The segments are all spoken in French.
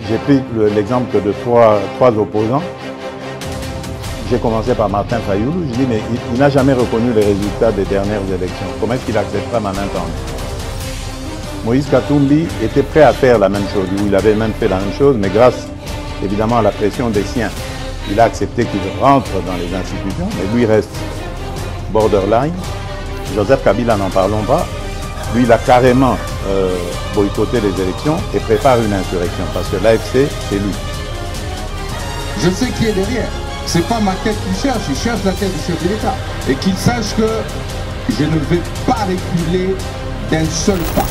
J'ai pris l'exemple de trois opposants. J'ai commencé par Martin Fayoulou. Je dis, mais il n'a jamais reconnu les résultats des dernières élections. Comment est-ce qu'il acceptera ma main tendue? Moïse Katumbi était prêt à faire la même chose. Il avait même fait la même chose, mais grâce évidemment à la pression des siens, il a accepté qu'il rentre dans les institutions, mais lui reste borderline. Joseph Kabila, n'en parlons pas. Lui, il a carrément boycotté les élections et prépare une insurrection parce que l'AFC, c'est lui. Je sais qui est derrière. C'est pas ma tête qu'il cherche, il cherche la tête du chef de l'État. Et qu'il sache que je ne vais pas reculer d'un seul pas.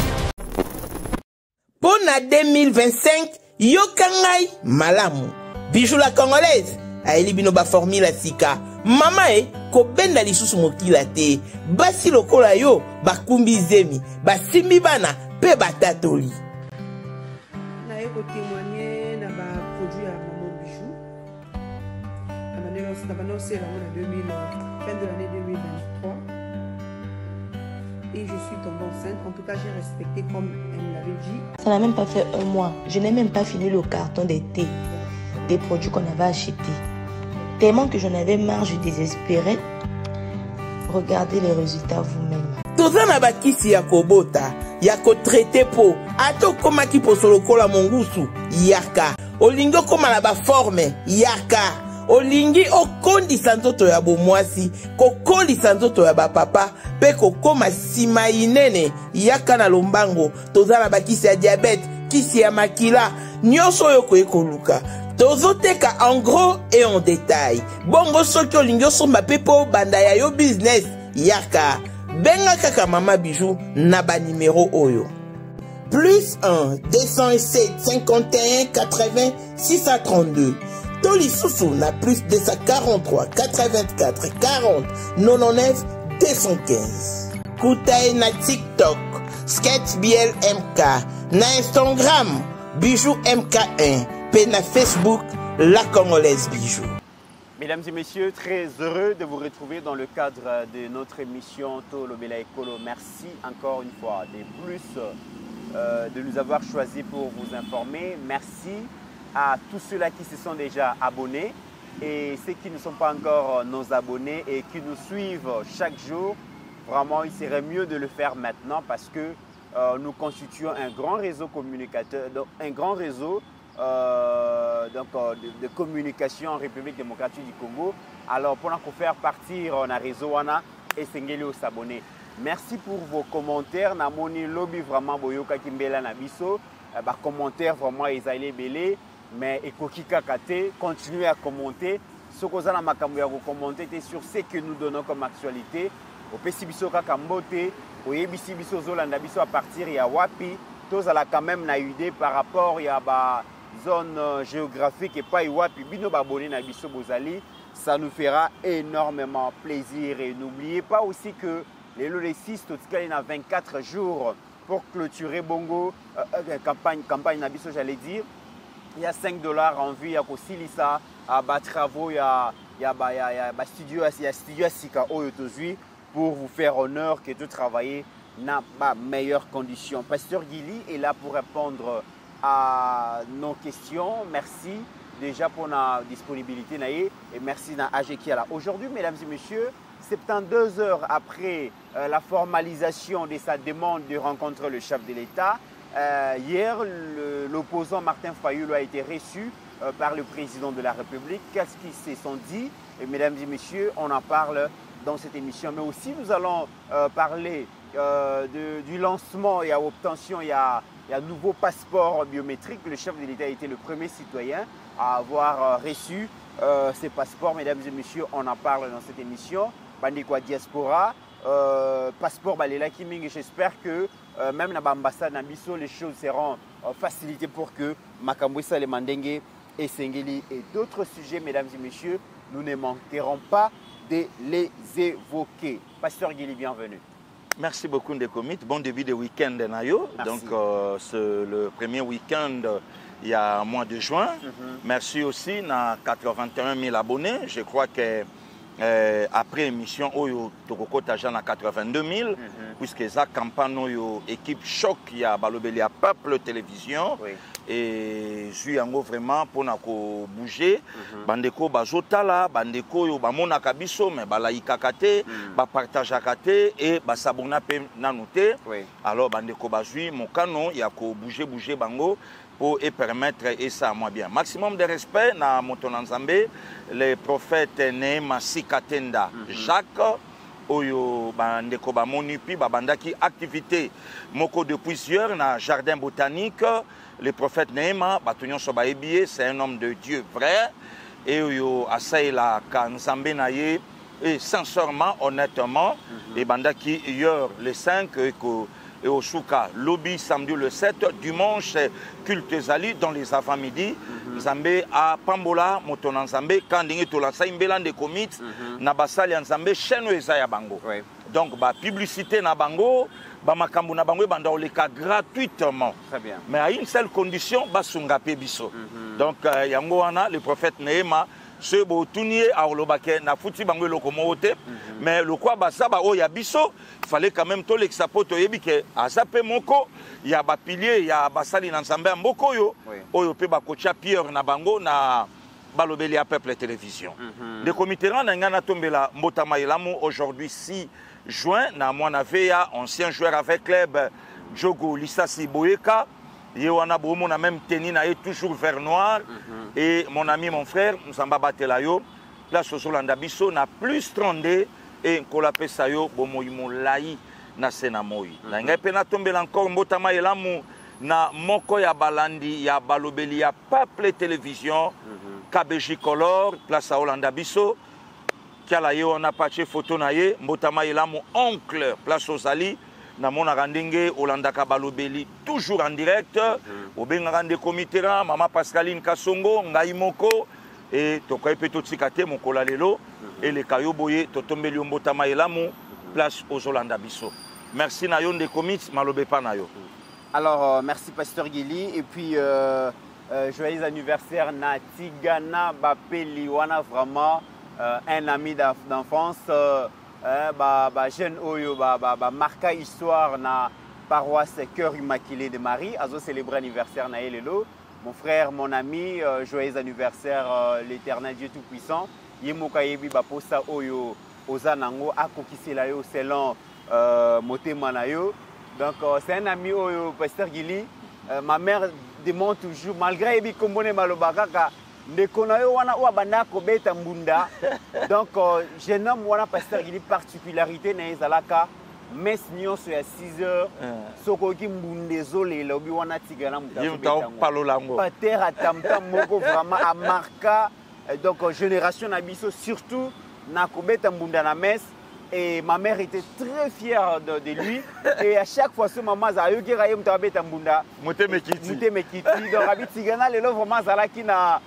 Pour 2025, Yokangai Malamu. Bijou la Congolaise. Aeli bino ba formula sika. Mama ko benda lisusu mokila te. Basi lokola yo bakumbi zemi. Basimbi bana pe batatoli. Na ko témoigner na ba produit à Maman Bijou. Na ba lancé la fin de l'année 2023. Et je suis tombée enceinte. En tout cas, j'ai respecté comme elle me l'avait dit. Ça n'a même pas fait un mois. Je n'ai même pas fini le carton des thés, des produits qu'on avait achetés. Tellement que j'en avais marre, je désespérais. Regardez les résultats vous-même. Tozana bakisi ya kobota, ya ko traité po, ato koma ki posolo kola mongusu, yaka. Olingo koma na ba forme, yaka. Olingi okondi sanzoto ya bomwasi, kokoli sanzoto ya ba papa, pe kokoma sima inene, yaka na lombango. Tozana bakisi ya diabète, kisi ya makila, nyonso yo ko ekoluka. Tozoteka en gros et en détail. Bongo soki olingi osomba pepo banda ya yo business, yaka. Benga kaka Mama Bijou na ba numéro oyo. Plus 1 207 51 80 632. Toli Soussou na plus 243 84 40 99 215. Koutaï na TikTok, Sketch BL MK, na Instagram, Bijou MK1, pe na Facebook, La Congolaise Bijou. Mesdames et messieurs, très heureux de vous retrouver dans le cadre de notre émission Tolo Bela Ekolo. Merci encore une fois de nous avoir choisis pour vous informer. Merci à tous ceux-là qui se sont déjà abonnés et ceux qui ne sont pas encore nos abonnés et qui nous suivent chaque jour. Vraiment, il serait mieux de le faire maintenant parce que nous constituons un grand réseau communicateur, donc un grand réseau de communication en République démocratique du Congo. Alors, pour nous faire partir, on a réseau wana et s'engagez au s'abonner. Merci pour vos commentaires. Namoni lobby vraiment boyoka kimbela na biso. Commentaires vraiment ils allaient belé, mais ekokika kate, continuez à commenter. Ce que vous avez makambo ya commenter sur ce que nous donnons comme actualité. Au pesi biso kaka mbote, au yebisi biso zolanda biso à partir ya wapi. Tous ala quand même na idée par rapport ya ba zone géographique et pas Iwapi, bino babone na biso bozali, ça nous fera énormément plaisir. Et n'oubliez pas aussi que les LOL6 il y a 24 jours pour clôturer Bongo campagne na biso, j'allais dire. Il y a 5 $ en vue, il y a Kosilisa, à travaux, il y a studio à Sika Oyotozui pour vous faire honneur que de travailler dans de meilleures conditions. Pasteur Guili est là pour répondre à nos questions. Merci déjà pour la disponibilité et merci à Ajekiala. Aujourd'hui, mesdames et messieurs, 72 heures après la formalisation de sa demande de rencontrer le chef de l'État, hier, l'opposant Martin Fayoulou a été reçu par le président de la République. Qu'est-ce qu'ils se sont dit? Et mesdames et messieurs, on en parle dans cette émission. Mais aussi, nous allons parler du lancement et à obtention, il y a un nouveau passeport biométrique. Le chef de l'État a été le premier citoyen à avoir reçu ces passeports. Mesdames et messieurs, on en parle dans cette émission. Bandikwa Diaspora, passeport Balela Kiming. J'espère que même dans l'ambassade Nabiso, les choses seront facilitées pour que makambo le mandenge et sengeli et d'autres sujets, mesdames et messieurs, nous ne manquerons pas de les évoquer. Pasteur Guili, bienvenue. Merci beaucoup Ndekomit. Bon début de week-end Nayo. Donc c'est le premier week-end il y a mois de juin. Merci aussi à 81 000 abonnés. Je crois que après émission Oyo Tokoko Tajan à 82 000 puisque ça campagne Oyo équipe choc il y a balobeli à Peuple Télévision et je suis vraiment pour nako bouger bandeko bazotala bandeko yo bamona kabiso mais balaika kate ba partage kate et ba sabona pe nanote alors bandeko bazui mokano ya ko bouger bango pour permettre et ça moi bien. Maximum de respect na Motonanzambe, les prophètes Nehema Sikatenda Jacques, Oyo Bandeko Bamonipi, Babandaki activité Moko de plusieurs na jardin botanique, le prophète Nehema, Batunyon Sobaebié, c'est un homme de Dieu vrai, et Oyo Asaïla Kanzambe Naye, et sincèrement, honnêtement, et Bandaki hier le 5, et au Souka, lobby samedi le 7, dimanche, culte Zali dans les avant-midi. Nzambe à Pambola, Motonan Nzambe, Kandingi Tolasa, Imbelan de Komit, Nabasali Nzambe, Cheno Ezaya Bango. Donc, bah, publicité na Bango, bah, Makambu na Bango, bah, dans les cas gratuitement. Très bien. Mais à une seule condition, bah, Sungape Biso. Donc, Yangoana, le prophète Nehema, ce beau tournier à Olobake, na fouti Bango locomote, mais le quoi, bah, ça, bah, oh, ya Biso. Il fallait quand même que ça poto yebike à Zapé Moko, il y a ba pilier, il y a basali Nzambe Mboko yo, oyo pe ba kocha Pierre na bango na balobeli à Peuple Télévision. Le comité na ngana tombela Mbotama Elamu aujourd'hui 6 juin na mwana veya ancien joueur avec club Djogo Lissasi Boyeka, yewana bomo na même tennis na toujours vert noir et mon ami mon frère Nzamba Batelayo, place au Solanda Biso na plus 32 et Nkolape Sayo bomoimo lai na sena moi. Na ngai pe na tombela encore Mbotama Elamu na moko ya balandi ya balobeli ya Peuple Télévision KBJ Color place à Olanda Biso kiala ye on a patché photo na ye Mbotama Elamu oncle place aux Ali na mona randenge Olanda ka balobeli toujours en direct au benga rande komitera mama Pascaline Kasongo ngai moko et tokoy pe totikate mokola lelo et les Kayoboye, Totombeli Mbotama Elamu, place aux Olanda Biso. Merci Nayon de Komit, Malobepa Nayo. Alors, merci Pasteur Guili. Et puis, joyeux anniversaire na Tigana Bapeli, wana vraiment un ami d'enfance, jeune Oyo, marqué histoire na paroisse Cœur Immaculé de Marie. Azo célébrer anniversaire na Elelo. Mon frère, mon ami, joyeux anniversaire l'Éternel Dieu Tout-Puissant. Yemoka yebi baposa oyo ozanango akokisela yo selon motema na yo. Donc c'est un ami oyo Pasteur Guili. Ma mère demande toujours malgré yebi kombone malobaka ndeko na yo wana oa banda ko beta mbunda. Donc jeune homme wana Pasteur Guili particularité na ezalaka mes nyonso ya 6h sokoki mbundezo lelo bi wana tigana mutaso palolango. Pater atamta moko vraiment a marqué. Donc, génération Nabiso, surtout, Nakobeta Mbunda na messe. Et ma mère était très fière de lui. Et à chaque fois, ce maman, a eu Giraye Mtabeta Mbunda. Mouté Mekiti. Donc, Rabbi Tigana, les lots vraiment, Zalaki na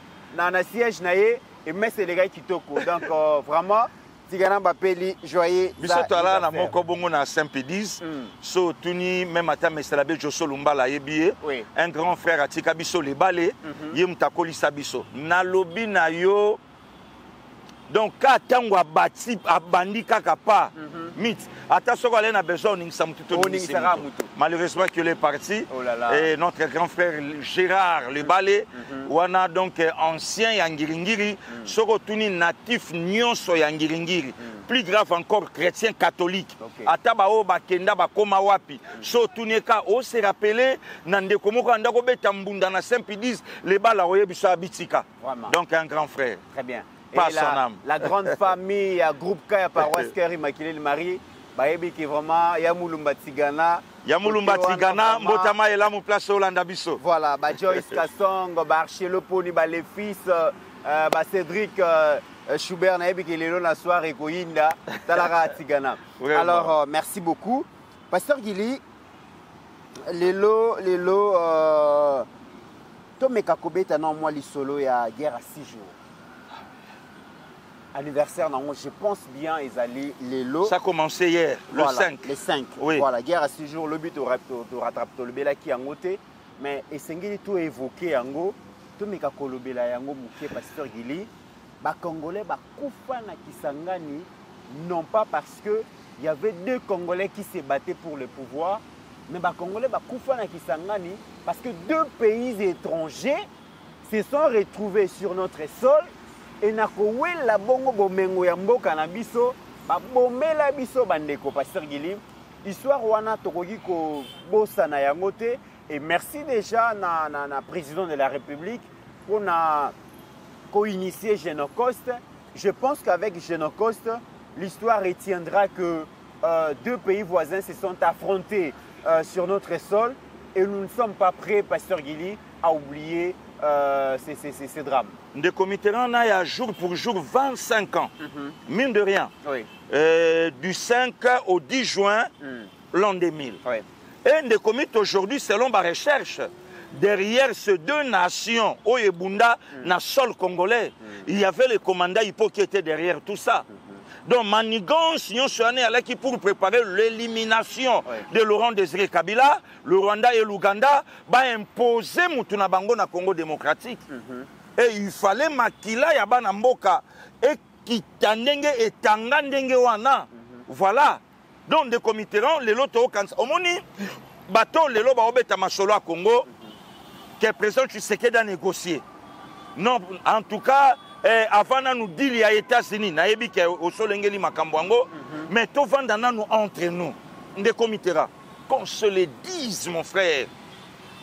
siège naye. Et messe les gars qui toko. Donc, vraiment, Tigana Bapeli, joyeux. Bisotala na moko bongo na Saint-Pédis. So tuni même ata meselabe Joso Lumbala yebié. Un grand frère atika biso le balé. Yem takoli sabiso. Na lobi na yo. Donc ka tango abati abandi kaka pa. Mit. Ata soko ale na besoin ning samututo ning malheureusement qu'il est parti. Et notre grand frère Gérard le balé. Wana donc ancien yangiringiri. Soko tuni natif nyonso yangiringiri. Plus grave encore chrétien catholique. Ataba o bakenda bakoma wapi. So tuneka o se rappeler nande komoko ndako beta mbunda na Saint-Pédis le bala oyebiso abitika. Donc un grand frère. Très bien. Et la grande famille, groupe K, paroisse Cœur Immaculé de Marie, Bayebi qui vraiment Yamulumba Tigana. Yamulumba Tigana, Mbotama Elamu place Olanda Biso. Voilà, Joyce Kassong, Archelo Poni, les fils, Cédric Schubert, Nayebi qui est le la soirée, Koyinda, Talara Tigana. Alors, merci beaucoup. Pasteur Guili, tomeka kobeta na moi lisolo ya guerre à 6 jours. Anniversaire, non, je pense bien, ils allaient les lots. Ça a commencé hier, voilà, le 5. Le 5. Oui. Voilà, guerre à 6 jours, le but de rattraper le bela qui en côté. Mais essayez tout évoquer en go. Tout me kakolobela yango mouké pasteur Gili. Ba Congolais ba kufa na Kisangani, non pas parce que il y avait 2 Congolais qui se battaient pour le pouvoir, mais ba Congolais ba kufa na Kisangani parce que 2 pays étrangers se sont retrouvés sur notre sol. Et na la bongo bomengo ya mboka na biso ba bomela biso bandeko pasteur Gili histoire wana tokoki ko bossa na yango te et merci déjà na président de la République pour na ko initier Génocoste. Je pense qu'avec Génocoste l'histoire retiendra que 2 pays voisins se sont affrontés sur notre sol et nous ne sommes pas prêts pasteur Gili à oublier ces drames. De comité, on a jour pour jour 25 ans, mine de rien. Oui. Du 5 au 10 juin, l'an 2000. Oui. Et de comité aujourd'hui, selon ma recherche, derrière ces 2 nations, Oyebunda, na sol congolais, il y avait le commandant Hippo qui était derrière tout ça. Donc, manigance, nous sommes allés pour préparer l'élimination de Laurent Désiré Kabila, le Rwanda et l'Ouganda, va imposer Moutouna Bango na Congo démocratique. Et il fallait makila yabana mboka et kitandenge et tangandenge wana. Voilà. Donc, des comités, les lotos au Kansa. Au moni, bateau, les lotos au Beta Masolo à Congo, qui est présent, tu sais qu'il a négocié. Non, en tout cas, avant de nous dire qu'il y a États-Unis, mais tout va nous entre nous, des comités. Qu'on se le dise, mon frère.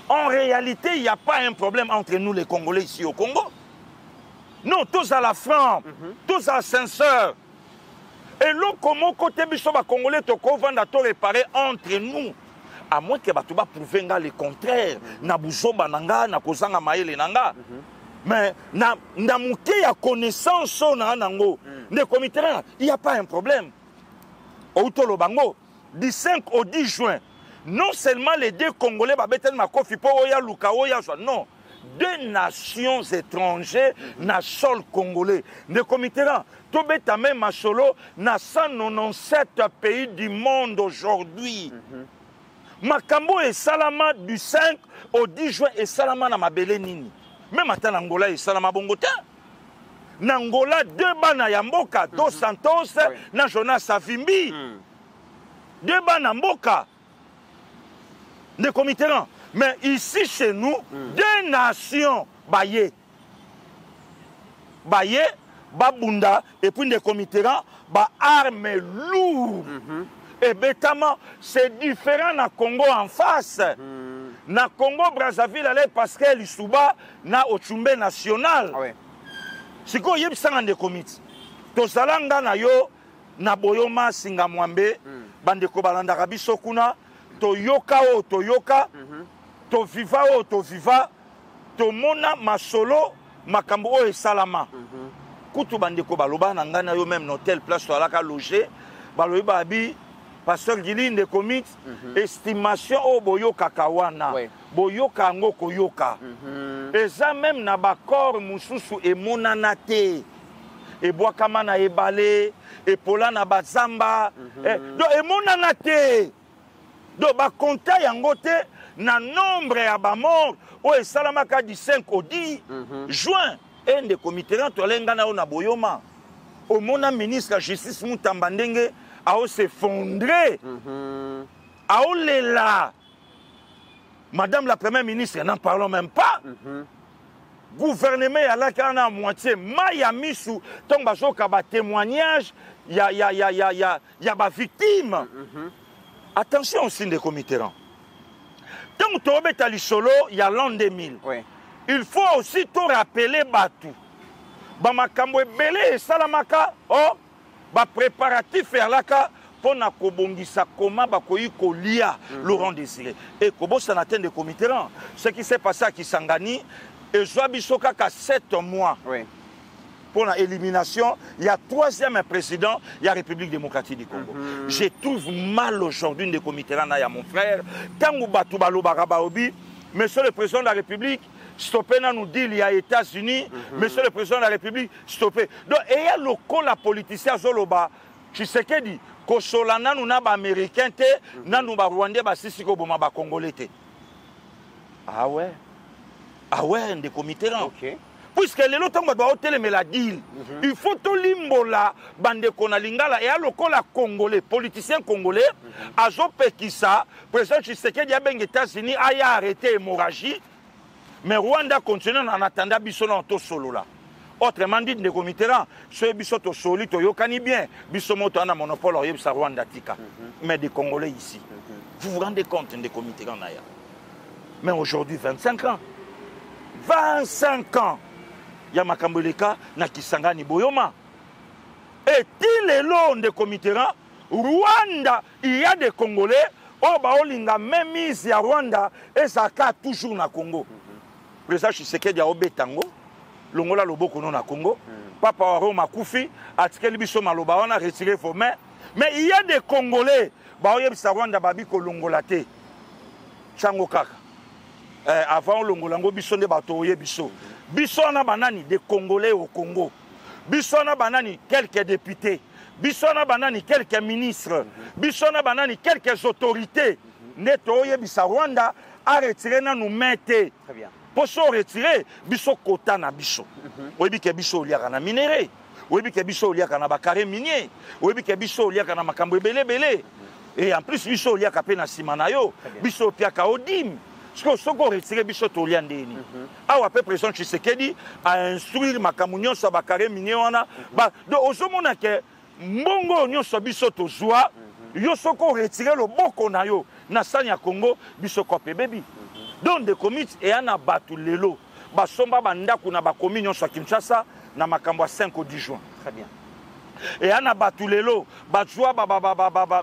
En réalité, il n'y a pas un problème entre nous, les Congolais, ici au Congo. Non, tous à la France, tous à Saint-Sœur. Et là, comment côté Bissoba Congolais, tu vas réparer entre nous. À moins que tu vas prouver le contraire. Na Bouzoba Nanga, na Kozanga Maële Nanga. Mais na mouké ya connaissance na nango ne comité il n'y a pas un problème. Au Tolo Bango du 5 au 10 juin non seulement les 2 Congolais babeten makofi po oya luka oya non 2 nations étrangères na sol congolais ne comité to beta même masolo na 197 pays du monde aujourd'hui. Makambo et Salama du 5 au 10 juin et Salama na mabele nini. Même à Angola et Salama Bongota. Nangola 2 bana yamboka, Dos Santos, na Jonas Savimbi. 2 bana mboka. Des comités. Mais ici chez nous, 2 nations, Baye, Babunda, et puis des comités, ba armes lourdes. Et bêtement, c'est différent dans le Congo en face. Na Congo Brazzaville allait parce que l'Isuba na Ochumbe national. Si ko yeb sanga de komiti. To salanga na yo na boyoma singa mwambe bande ko balanda biso kuna to yoka o to yoka to viva o to viva to mona masolo makambo o esalama. Kutu bande ko baloba na ngana yo même hôtel place to alaka loger baloyi babi Pasteur Gili de commit estimation au boyoka kawana boyoka ngo koyoka et ça même na bakor mususu e monanate e boakama na ebale e pola na bazamba donc e monanate donc ba compta yango te na nombre ya ba mort o esalamaka du 5 au 10 juin et de comité to lenga na na boyoma au mona ministre la justice Mutamba Ndenge à s'effondrer, à là. Madame la Première ministre, n'en parlons même pas. Gouvernement, il y a là quand à moitié, Miami sous, tant que témoignage, il y a des victimes. Attention au signe des comités. Tant que tu es à l'Isolo, il y a l'an 2000. Il faut aussi tout rappeler Batou. Bamakambo Belé et Salamaka, oh, ba préparatif faire là pour na kobongisa comment ba koyi kolia Laurent Désiré et kobo sanaten de comité ce qui s'est passé à Kisangani et Joabisoka ka 7 mois pour l'élimination il y a 3e président il y a République démocratique du Congo. Je trouve mal aujourd'hui de comité là ya mon frère tangu batu balo barabaobi monsieur le président de la République stoppé nous dit il y a États-Unis, monsieur le président de la République, stoppé. Donc, il y a le col politicien Zoloba, Tshisekedi, Kosolana nous n'a pas américain, nous ba Rwandais, ba Sisi Koboma, ba Congolais. Ah ouais? Ah ouais, des comités là. Ok. Puisque les autres doivent hôtel mais la deal. Il faut tout limbola bande konalingala et à lokola congolais, politiciens congolais, azo pekisa, président Tshisekedi a ben États-Unis a arrêté hémorragie, mais Rwanda continue en attendant biso na to solo là. Autrement dit des comités là, ce biso to soli to yokani bien, biso moto na monopole oyeb sa Rwanda tika. Mais des Congolais ici. Vous vous rendez compte des comités là naya. Mais aujourd'hui 25 ans. 25 ans. Il y a Makambeleka na Kisangani Boyoma. Et tous les lots de comités, Rwanda, il y a des Congolais, Olinga même mise à Rwanda et ça a toujours na Congo. Le président Tshisekedi a Obetango, Longola Loboko na Congo, Papa Roma Koufi, Atikeli Biso Maloba, on a retiré vos mains. Mais il y a des Congolais, Baoyebsa Rwanda Babiko Longolate, Chango Kaka. Avant Longolango Biso ne Batoye Biso. Biso na banani des Congolais au Congo. Biso na banani quelques députés. Biso na banani quelques ministres. Biso na banani quelques autorités. Neto Yebisa Rwanda a retiré na nous mettre. Très bien. Pour se retirer, biso kota na biso. Oyebi ke biso liaka na minéré. Oyebi ke biso liaka na bakare minier. Oyebi ke biso liaka na makambo ebele. Et en plus biso liaka pe na simana yo. Biso piaka odim. Parce que ce qu'on retire biso to liandeni. Ah ouais, président Tshisekedi a instruire makambo nyonso bakare minier wana. Ba do ozomona ke mbongo nyonso biso to zwa. Yo soko retirer le boko na yo na sani ya Congo biso kope baby. Donc des comités et ana batu lelo basomba bandaku na bakomi nyonso ya Kinshasa na makambo ya 5 au 10 juin. Très bien. Et ana batu lelo bazwa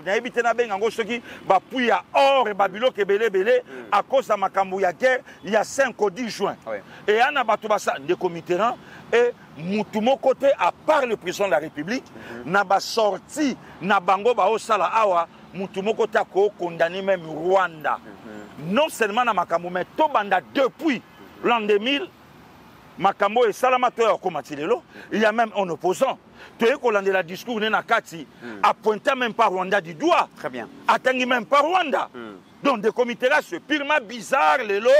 na ebite na benga ngo soki ba puya or et babiloko ebele à cause de makambo ya guerre il y a 5 au 10 juin. Ouais. Et ana batu basa des comités et mutumo côté à part le président de la République na ba sorti na bango ba osala awa mutumo côté ko condamné même Rwanda. Non seulement na makambo mais to banda depuis l'an 2000 makambo et salamateur comme atilelo il y a même un opposant tu es qu'on a la discours na kati a pointé même pas Rwanda du doigt. Très bien. Atteint même pas Rwanda. Donc des comités là c'est purement bizarre les lots.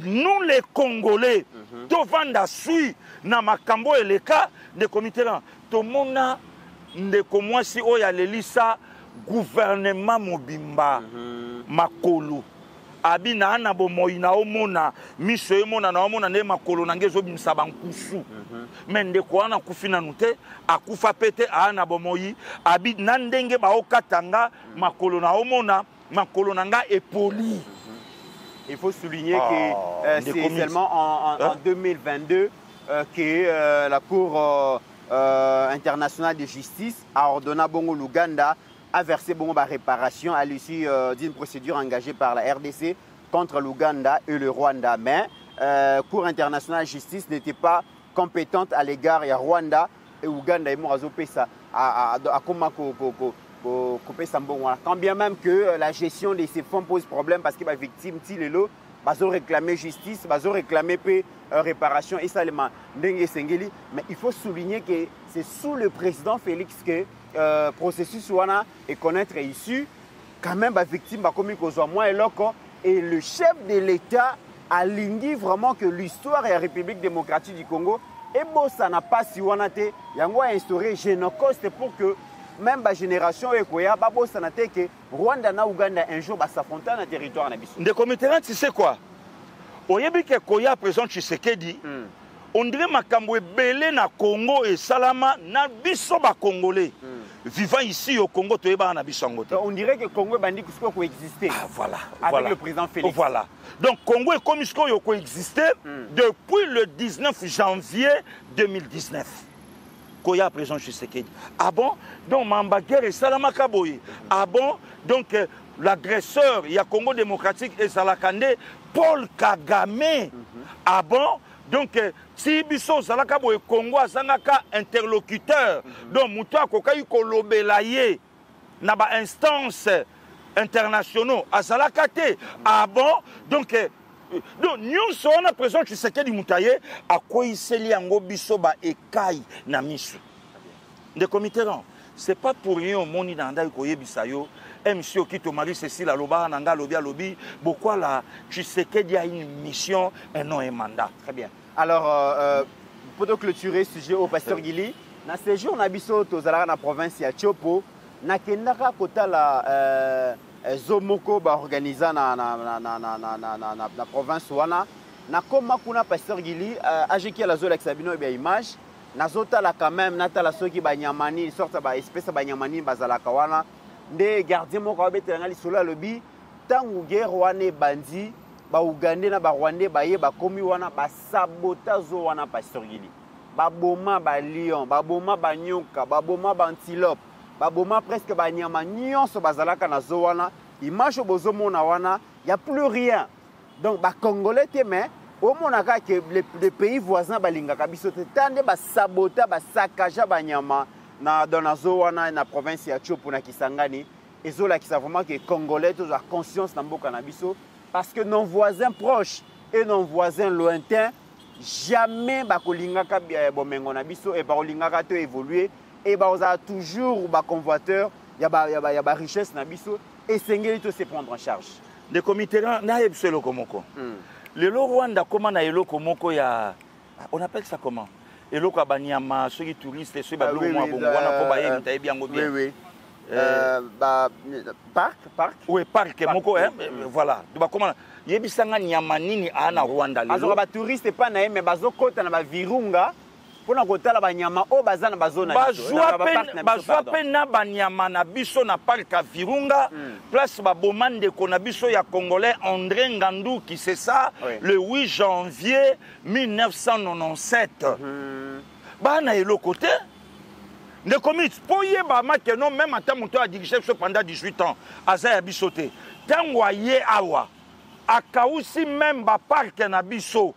Nous les Congolais to vanda sui na makambo et les cas des comités là to mona de comment si o ya lelisa gouvernement mobimba makolo abina ana bomoyi na omona miso emona na omona ne makolo nangezo bimsa bankusu mende ko ana kufina nute akufa pete ana bomoyi abi nandenge ba okatanga makolo na omona makolo nanga epoli. Il faut souligner que c'est seulement en 2022 que la Cour internationale de justice a ordonné à Bongo l'Ouganda a versé bon la réparation à l'issue d'une procédure engagée par la RDC contre l'Ouganda et le Rwanda. Mais la Cour internationale de justice n'était pas compétente à l'égard de Rwanda et Ouganda. Et quand bien même que la gestion de ces fonds pose problème parce que les victimes, ils ont réclamé justice, ils ont réclamé réparation et ça, mais il faut souligner que c'est sous le président Félix que le processus est connaître issu. Quand même, les victimes et le chef de l'État a ligné vraiment que l'histoire de la République démocratique du Congo et bon, ça n'a pas si on a été instauré génocide pour que même la génération ekoya babo sanate que Rwanda na Uganda un jour s'affronter dans le territoire na biso. De comité tu sais quoi? Oyebi ke koya président Tshisekedi on dirait makambo ebele na Congo et salama na biso ba congolais vivant ici au Congo toyeba na biso ngote. On dirait que Congo bandi kusko ko exister. Ah voilà. Avec voilà. Le président Félix. Voilà. Donc Congo est comme ce ko exister depuis le 19 janvier 2019. Koya président Tshisekedi. Ah bon? Donc Mambaguer et Salama Kaboye. Ah bon? Donc l'agresseur, il y a Congo démocratique et Salakande, Paul Kagame. Ah bon? Donc si biso Salakaboye Congo Azangaka interlocuteur. Donc Moutoua Kokayi Kolobelaye na ba instance internationaux à Salakate. Ah bon? Donc Donc, nous on a présent que c'est du moutaye à quoi il s'est lié en gobiso ba ekai na misu. De committerant, c'est pas pour rien au monde dans le koye bisayo. MC Okito Marie Cécile Aloba Nanga Lobby beaucoup là tu sais qu'il y a une mission et non un mandat. Très bien. Alors pour clôturer ce sujet au pasteur Gili, na séjour na biso tozala na province ya Chopo na kendaka kota la Zomoko ba organiser na province wana na koma kuna pasteur Gili ajeki la zone Sabino et bien image nazota la quand même nata la soki ba nyamani sorte ba espèce ba nyamani bazala kawana nde gardien moko abetelanga lisolo alobi tangu guerre wana bandi ba Ugandais na ba Rwandais ba ye ba komi wana ba sabotage wana pasteur Gili ba boma ba lion ba boma ba nyoka ba boma ba antilope ba boma presque ba nyama nyonso bazalaka na zo wana image bozo mona wana y a plus rien donc ba congolais te mais au monaka que les pays voisins balingaka biso te tande ba sabota ba sakaja ba nyama na dans la zone na province ya Chopo na Kisangani ezola qui vraiment que congolais tous la conscience na mboka na biso parce que nos voisins proches et nos voisins lointains jamais ba kolingaka bomengo na biso et ba kolingaka te évoluer et ba oza toujours ba convoiteur ya ba richesse na biso et sengeli to se prendre en charge de comité na ebselo komoko le Rwanda comment na eloko moko ya on appelle ça comment eloko abanyama ceux qui touristes ceux ba bongo wana ko ba yemi tayebi yango bien oui parc oui parc moko hein voilà donc comment yebisanga nyama nini ana Rwanda lelo azo ba touriste pas na mais bazo kota na ba virunga pona kotala ba nyama o bazana bazona bazwa pe na ba nyama na biso na parc à Virunga place ba bomande ko na biso ya congolais André Ngandou qui c'est ça le 8 janvier 1997 ba na eloko te ne commit pour yeba make non même ata muto a dirigé pendant 18 ans aza ya biso te tango ye awa akausi même ba parc na biso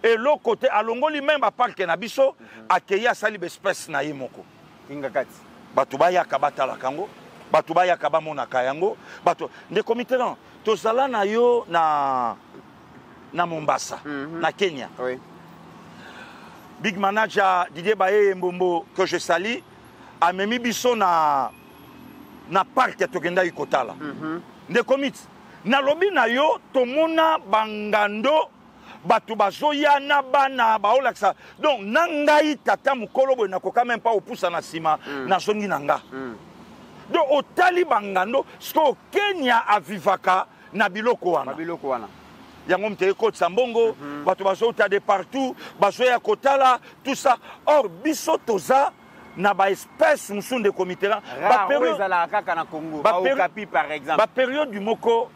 et l'autre côté alongoli même ba parc na biso akeya sali espèce na yemoko ingakati batu baya kabata la kango batu baya kabamona kayango batu ne comité non tozala na yo na Mombasa na Kenya oui big manager Didier Baye Mbombo que je salue a memi biso na parc tokenda ikotala ne comité na lobi na yo tomona bangando batu bazoyana bana baolakisa donc nangai tata mukolo boy nakoka même pas opusa na sima na zongi nanga donc otali bangando sko Kenya avivaka na biloko wana yango mteye ko tsambongo batu bazota de partout bazoya kotala tout ça or biso toza na ba espèce musunde comité là ba période za kaka na Congo ba okapi par exemple ba période du moko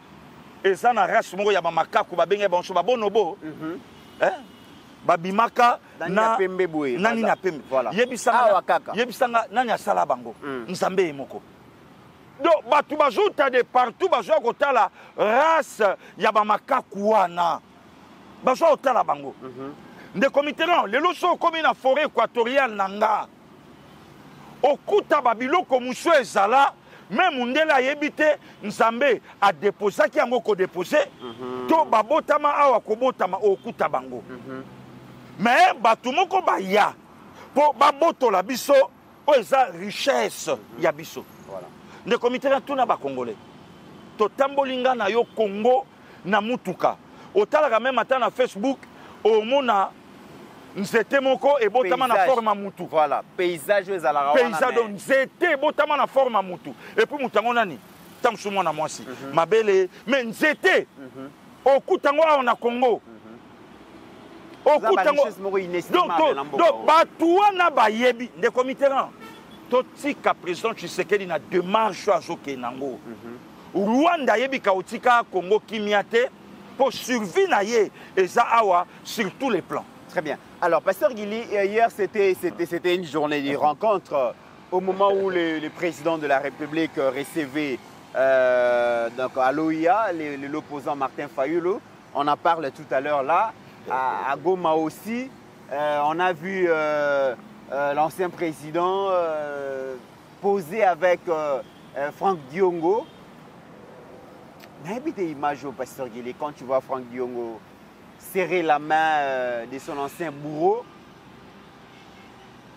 eza na race moko ya bamakaku babenge banso babonobo babimaka na pembe boye nani na pembe yebisanga nani asala bango nzambe moko donc batu bazuta de partout bazwa kotala race ya bamakaku wana bazwa kotala bango nde comité non lelo so komi na forêt équatoriale nanga okuta babiloko musu ezala même Mundela yebite Nzambe a déposé qui yango ko déposé to babotama awa kobotama okuta bango mais batu moko ba ya po baboto la biso o eza richesse ya biso voilà ne comité na tuna ba congolais to tambolinga na yo Congo na mutuka otala même ata na Facebook au mona nzete moko et botama na forme mutu voilà paysage ezala paysage donc nzete botama na forme mutu et puis mutango nani tamsu mwana mwasi mabele mais nzete okutango na Congo okutango donc batu wana bayebi de comité ran totika président Tshisekedi na démarche azoke nango Rwanda yebi kaotika Congo kimiate pour survivre na ye eza awa sur tous les plans. Très bien. Alors, Pasteur Gili, hier, c'était une journée de rencontre au moment où le président de la République recevait donc à l'OIA l'opposant Martin Fayulu. On en parle tout à l'heure là. À Goma aussi, on a vu l'ancien président poser avec Franck Diongo. N'habite image au pasteur Guilé quand tu vois Franck Diongo serrer la main de son ancien bourreau.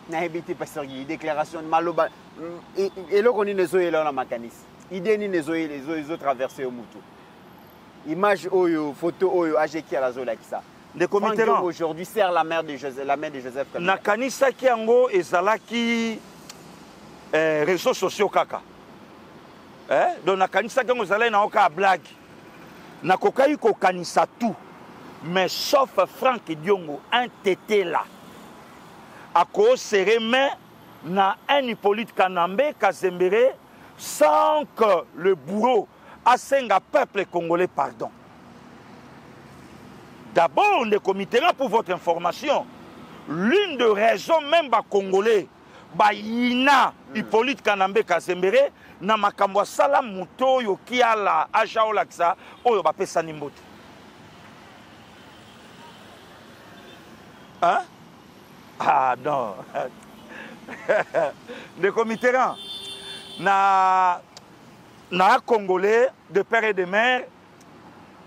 N'habite pasteur Guilé déclaration de Maloba et là on est les là la mécanisme. Idée ni les autres traversés au Moutou. Image oyo photo oyo AGK à la zone là qui ça. Les comités aujourd'hui sert la mère de Joseph Kabila. Nakanisa ki yango ezalaki réseaux sociaux kaka. Donc nakanisa ki yango ezalaki na oka blague. Nakokai ko kanisa tout. Mais sauf Franck Diongo un tété là. A ko serré main na un Hippolyte Kanambe Kazembere sans que le bourreau asenga peuple congolais pardon. D'abord, on est comité là pour votre information. L'une des raisons même ba Congolais, ba Yina Hippolyte Kanambe Kazembere, na makambo sala muto yo ki ala aja olaksa oyo ba pesa nimbote. Hein? Ah non. Le comité là, na Congolais de père et de mère.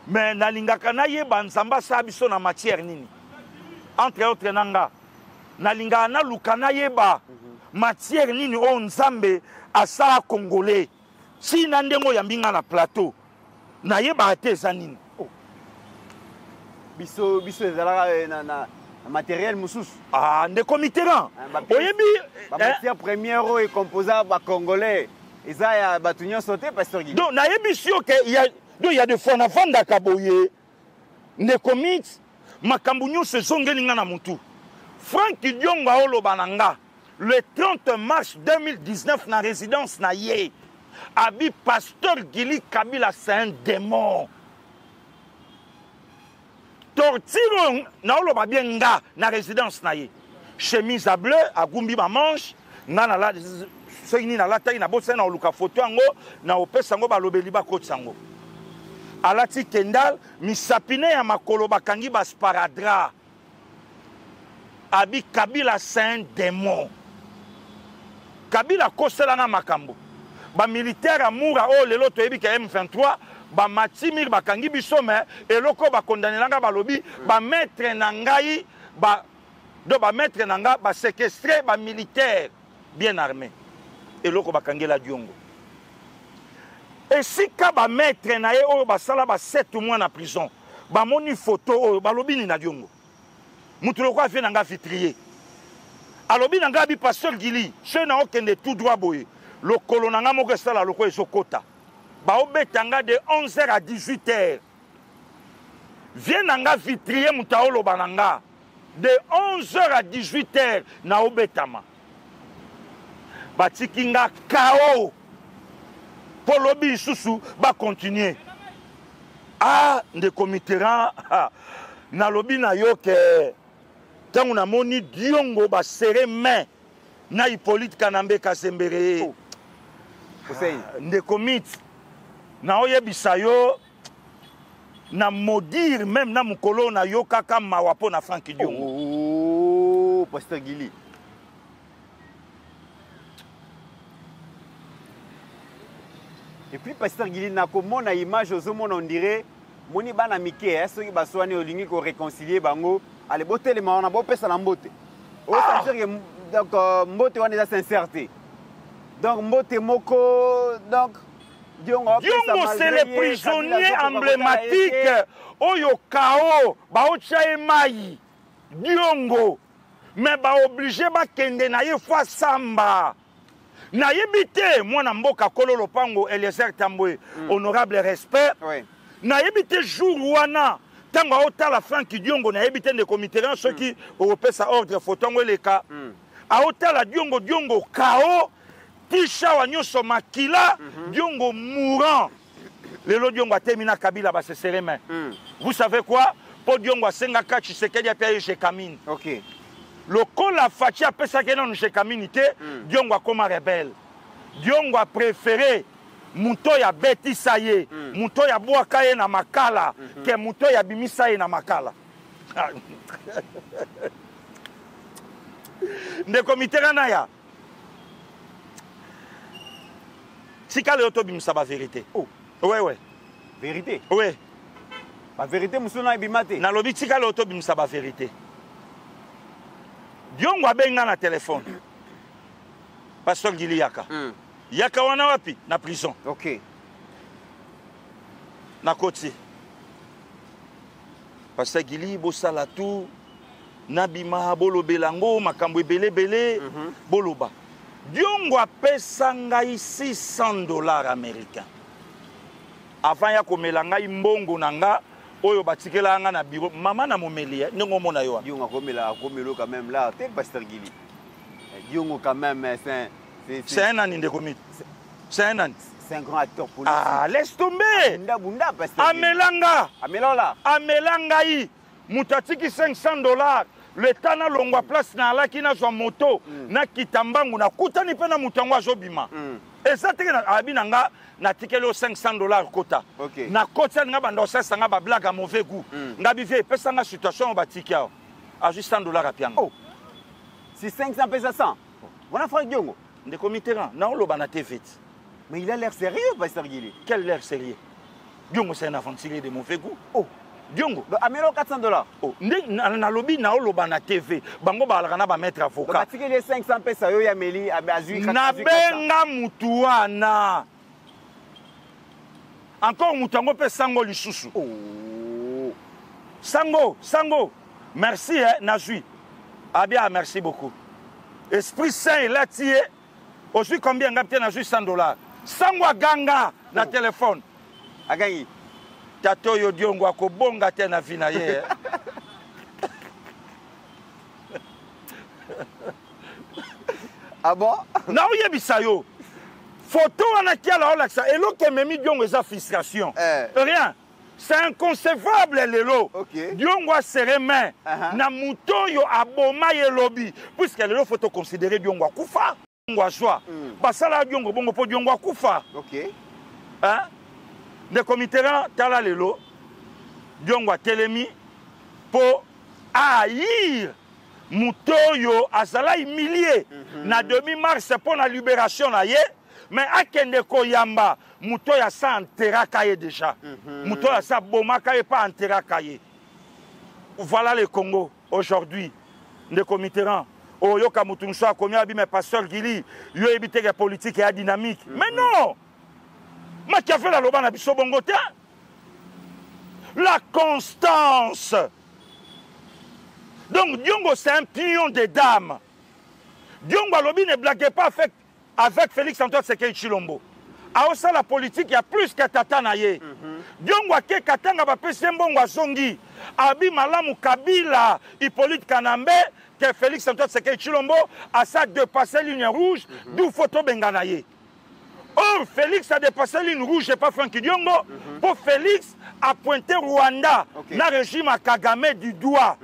Mais nalingaka na yeba nzamba sa biso na matière nini entre autres nanga nalinga na luka na yeba matière nini o nzambe asa congolais si na ndengo ya mbinga na plateau na yeba ateza nini biso ezala na matériel mususu nde comité là oyebi matière première et composant ba congolais eza ya batunyo sauté pasteur Guy donc na yebi sio que il y a des fois na vanda kaboye ne commit makambu nyonso zongelinga na mutu Franck Diongo oloba nanga le 30 mars 2019 na résidence na ye abi pasteur Gili Kabila c'est un démon tortiro na oloba bien nga na résidence na ye chemise à bleu à gumbi ma manche nga na la soini na lata na bossa na oluka photo yango na opesa ngo balobeli ba coach sango alati kendal misapine ya makolo bakangi basparadra abi Kabila c'est un démon Kabila koselanga makambo ba militaire amoura o lelo toyebi ka M23 ba matimir bakangi biso me eloko ba condamnelanga balobi ba maître na ngai ba maître na nga ba séquestrer ba militaire bien armé eloko bakangi la Diongo. Et si kaba maître na ye oyo basala ba 7 mois na prison, ba moni photo oyo balobi ni na Diongo. Mutu loko afi nanga vitrier. Alobi nanga bi pasteur Gili, ceux na okende tout droit boye. Le kolonanga moko sala loko ezokota. Ba obetanga de 11h à 18h. Viens nanga vitrier mutaolo bananga. De 11h à 18h na obetama. Batikinga KO. Pour lobby sous va continuer. De comitera na lobby na yo que tant on a moni Diongo ba serrer main na Hippolyte Kanambe Kazembere. De comit na oyebisa yo na maudire même na mukolo na yo kaka mawapo na Franck Diongo. Oh, pasteur Gili. Et puis pasteur Gili na komona image ozomona on dirait moni bana mike soki baswani olingi ko réconcilier bango ale botele maona bo pesa na mbote. O ça veut dire que donc mbote wana eza sincérité. Donc mbote moko donc Diongo c'est le prisonnier emblématique oyo KO ba ocha mai Diongo mais ba obligé ba kende na ye fois samba. Na yebite mwana mboka kolo lopango Eliezer Tambwe honorable respect na yebite jour wana tango otala Franck Diongo na yebite de comité ceux qui opesa ordre photo ngo leka a otala Diongo KO tisha wa nyoso makila Diongo mourant lelo Diongo atemina Kabila ba se serrer main vous savez quoi pour Diongo asenga ka Tshisekedi a paye chez Kamine OK. Le col a fait à pesa que non chez communauté Diongo comme rebelle Diongo a préféré muto ya beti saye muto ya boaka ye na makala que muto ya bimisa ye na makala de comité na ya tika le auto bimisa ba vérité ouais Vérité. Oui. La vérité, monsieur n'a bimate. Na lobi tika l'auto bimsa ba vérité. Diongo abenga na téléphone. Pasteur Gili Yaka. Yaka wana wapi? Na prison. Ok. Na koti. Pasteur Gili bosala tout. Nabima bolo belango makambo ebele boloba. Diongo apesa ngai $600 américains. Avant ya komela ngai mbongo nanga oyo batikela nga na bureau mama na momeli ndongo mona yo. Diongo komelo quand même là, t'es Pasteur Gili. Diongo quand même c'est un an de c'est un an. C'est un grand acteur politique. Ah, laisse tomber. Bunda Pasteur Gili. Amelanga. Amelola. Amelanga yi mutatiki $500. Le tana longwa place na alaki na zwa moto na kitambangu na kutani pe na mutango azobima. Et ça teke na abina nga na tikelo $500 kota. Okay. Na kota nga bando sasa nga ba blague à mauvais goût. Nga bive pesa nga situation ba tikia. A juste $100 à pianga. Oh. Si 500 pesa 100. Voilà frère Diongo. De committeran na oloba na TV. Mais il a l'air sérieux Pasteur Gili. Quel l'air sérieux? Diongo c'est un aventurier de mauvais goût. Oh. Diongo. Amelo $400. Oh, na lobi na oloba na TV. Bango ba alaka na ba mettre avocat. Ba tiki les 500 pesa yo ya meli azui 400. Na benga mutuana. Encore mutango pe sango lisusu. Oh. Sango. Merci Nazui. Ah bien, merci beaucoup. Esprit Saint est là tié. Aujourd'hui combien ngapte Nazui $100. Sango ganga na téléphone. Agangi. Tato yo Diongo akobonga te na vina ye. Ah bon? Na oyebisa yo. Photo wana kia la olaksa elo ke memi Diongo eza frustration. Rien. C'est inconcevable lelo. Okay. Diongo serré main na muto yo aboma ye lobby puisque lelo faut considérer Diongo akufa. Diongo joie. Basala Diongo bongo po Diongo akufa. OK. Hein? De committeran tala lelo Diongo telemi po haïr mutoyo azala humilié na demi-mars pour la libération na ye mais akende koyamba mutoya sa enteraka ye déjà mutoya sa bomaka ye pas enteraka ye. Voilà le Congo aujourd'hui. De committeran oyoka mutunso akomi abi mais Pasteur Gili yo ebite ke politique et dynamique mais non. Machiavel a loba na biso bongo te. La constance. Donc Diongo c'est un pion de dames. Diongo alobi ne blague pas avec Félix Antoine Tshisekedi Tshilombo. Aosa la politique il y a plus que tata na ye. Diongo ke katanga ba pese mbongo azongi. Abi malamu Kabila Hippolyte Kanambe que Félix Antoine Tshisekedi Tshilombo a ça dépassé ligne rouge d'où photo bengana ye. Or, Félix a dépassé la ligne rouge, et pas Francky Diongo. Pour Félix a pointé Rwanda, le régime à Kagame du doigt.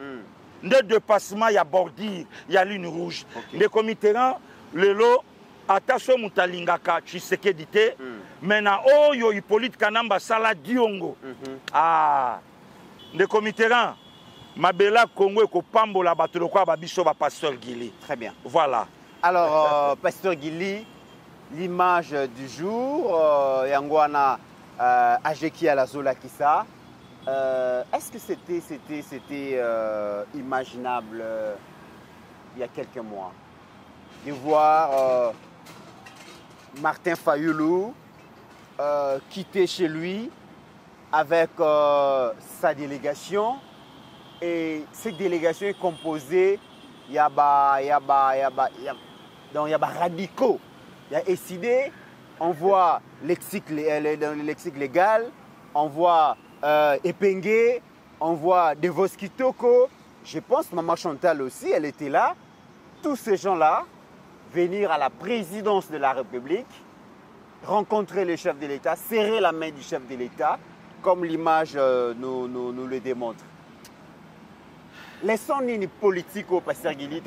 De dépassement, il y a bordure, il y a ligne rouge. Les committérans, le lot, attention Moutalingaka, Tshisekedi te, maintenant, oh, yo Hippolyte Kanamba, Sala Diongo. Ah, les committérans, Mabela Congo et Kopambo, la bateau, quoi, Babiso, Pasteur Gili. Très bien. Voilà. Alors, Pasteur Gili, l'image du jour, Yangwana Ajeki à la Zola Kissa. Est-ce que c'était imaginable il y a quelques mois de voir Martin Fayulu quitter chez lui avec sa délégation et cette délégation est composée il y a radicaux. Il y a décidé, on voit le lexique légal, on voit Epengue, on voit Devos Kitoko. Je pense que Maman Chantal aussi, elle était là. Tous ces gens-là, venir à la présidence de la République, rencontrer le chef de l'État, serrer la main du chef de l'État, comme l'image nous le démontre. Laissons une politique au Pasteur Gili,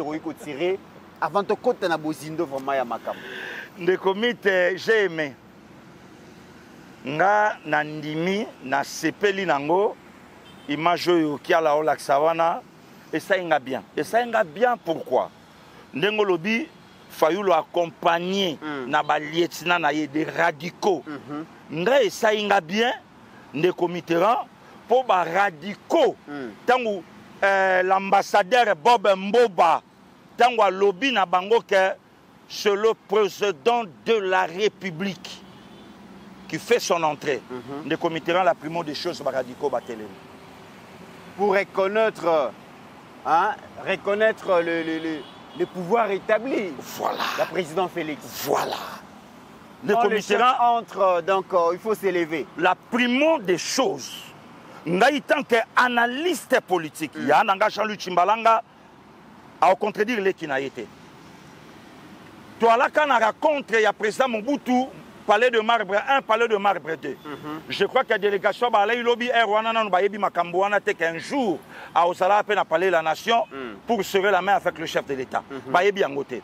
tirer avant de côté na bozindo vraiment ya makam. De comité j'ai aimé. Nga nandimi na sepeli nango image yo ki ala olaksa wana et ça inga bien. Et ça inga bien pourquoi? Ndengo lobi Fayulu accompagné na ba lieutenant na ye des radicaux. Nga et ça inga bien ndeko Mitterrand pour ba radicaux tango l'ambassadeur Bob Mboba tango lobby na bango que c'est le président de la République qui fait son entrée. Ndeko Mitterrand la primo des choses ba radicaux ba télé. Pour reconnaître reconnaître le pouvoir établi. Voilà. La président Félix. Voilà. Quand le chef entre, donc il faut s'élever. La primo des choses. Ngai tant qu'analyste politique, il y a un Jean-Luc Chimbalanga à contredire les qui n'a été. Toi là quand on raconte il y a président Mobutu palais de marbre 1, palais de marbre 2. Je crois que la délégation ba lay lobby Rwanda na ba yebi makambo wana te qu'un jour à Osala à peine à parler la nation pour serrer la main avec le chef de l'État. Ba yebi ngoté.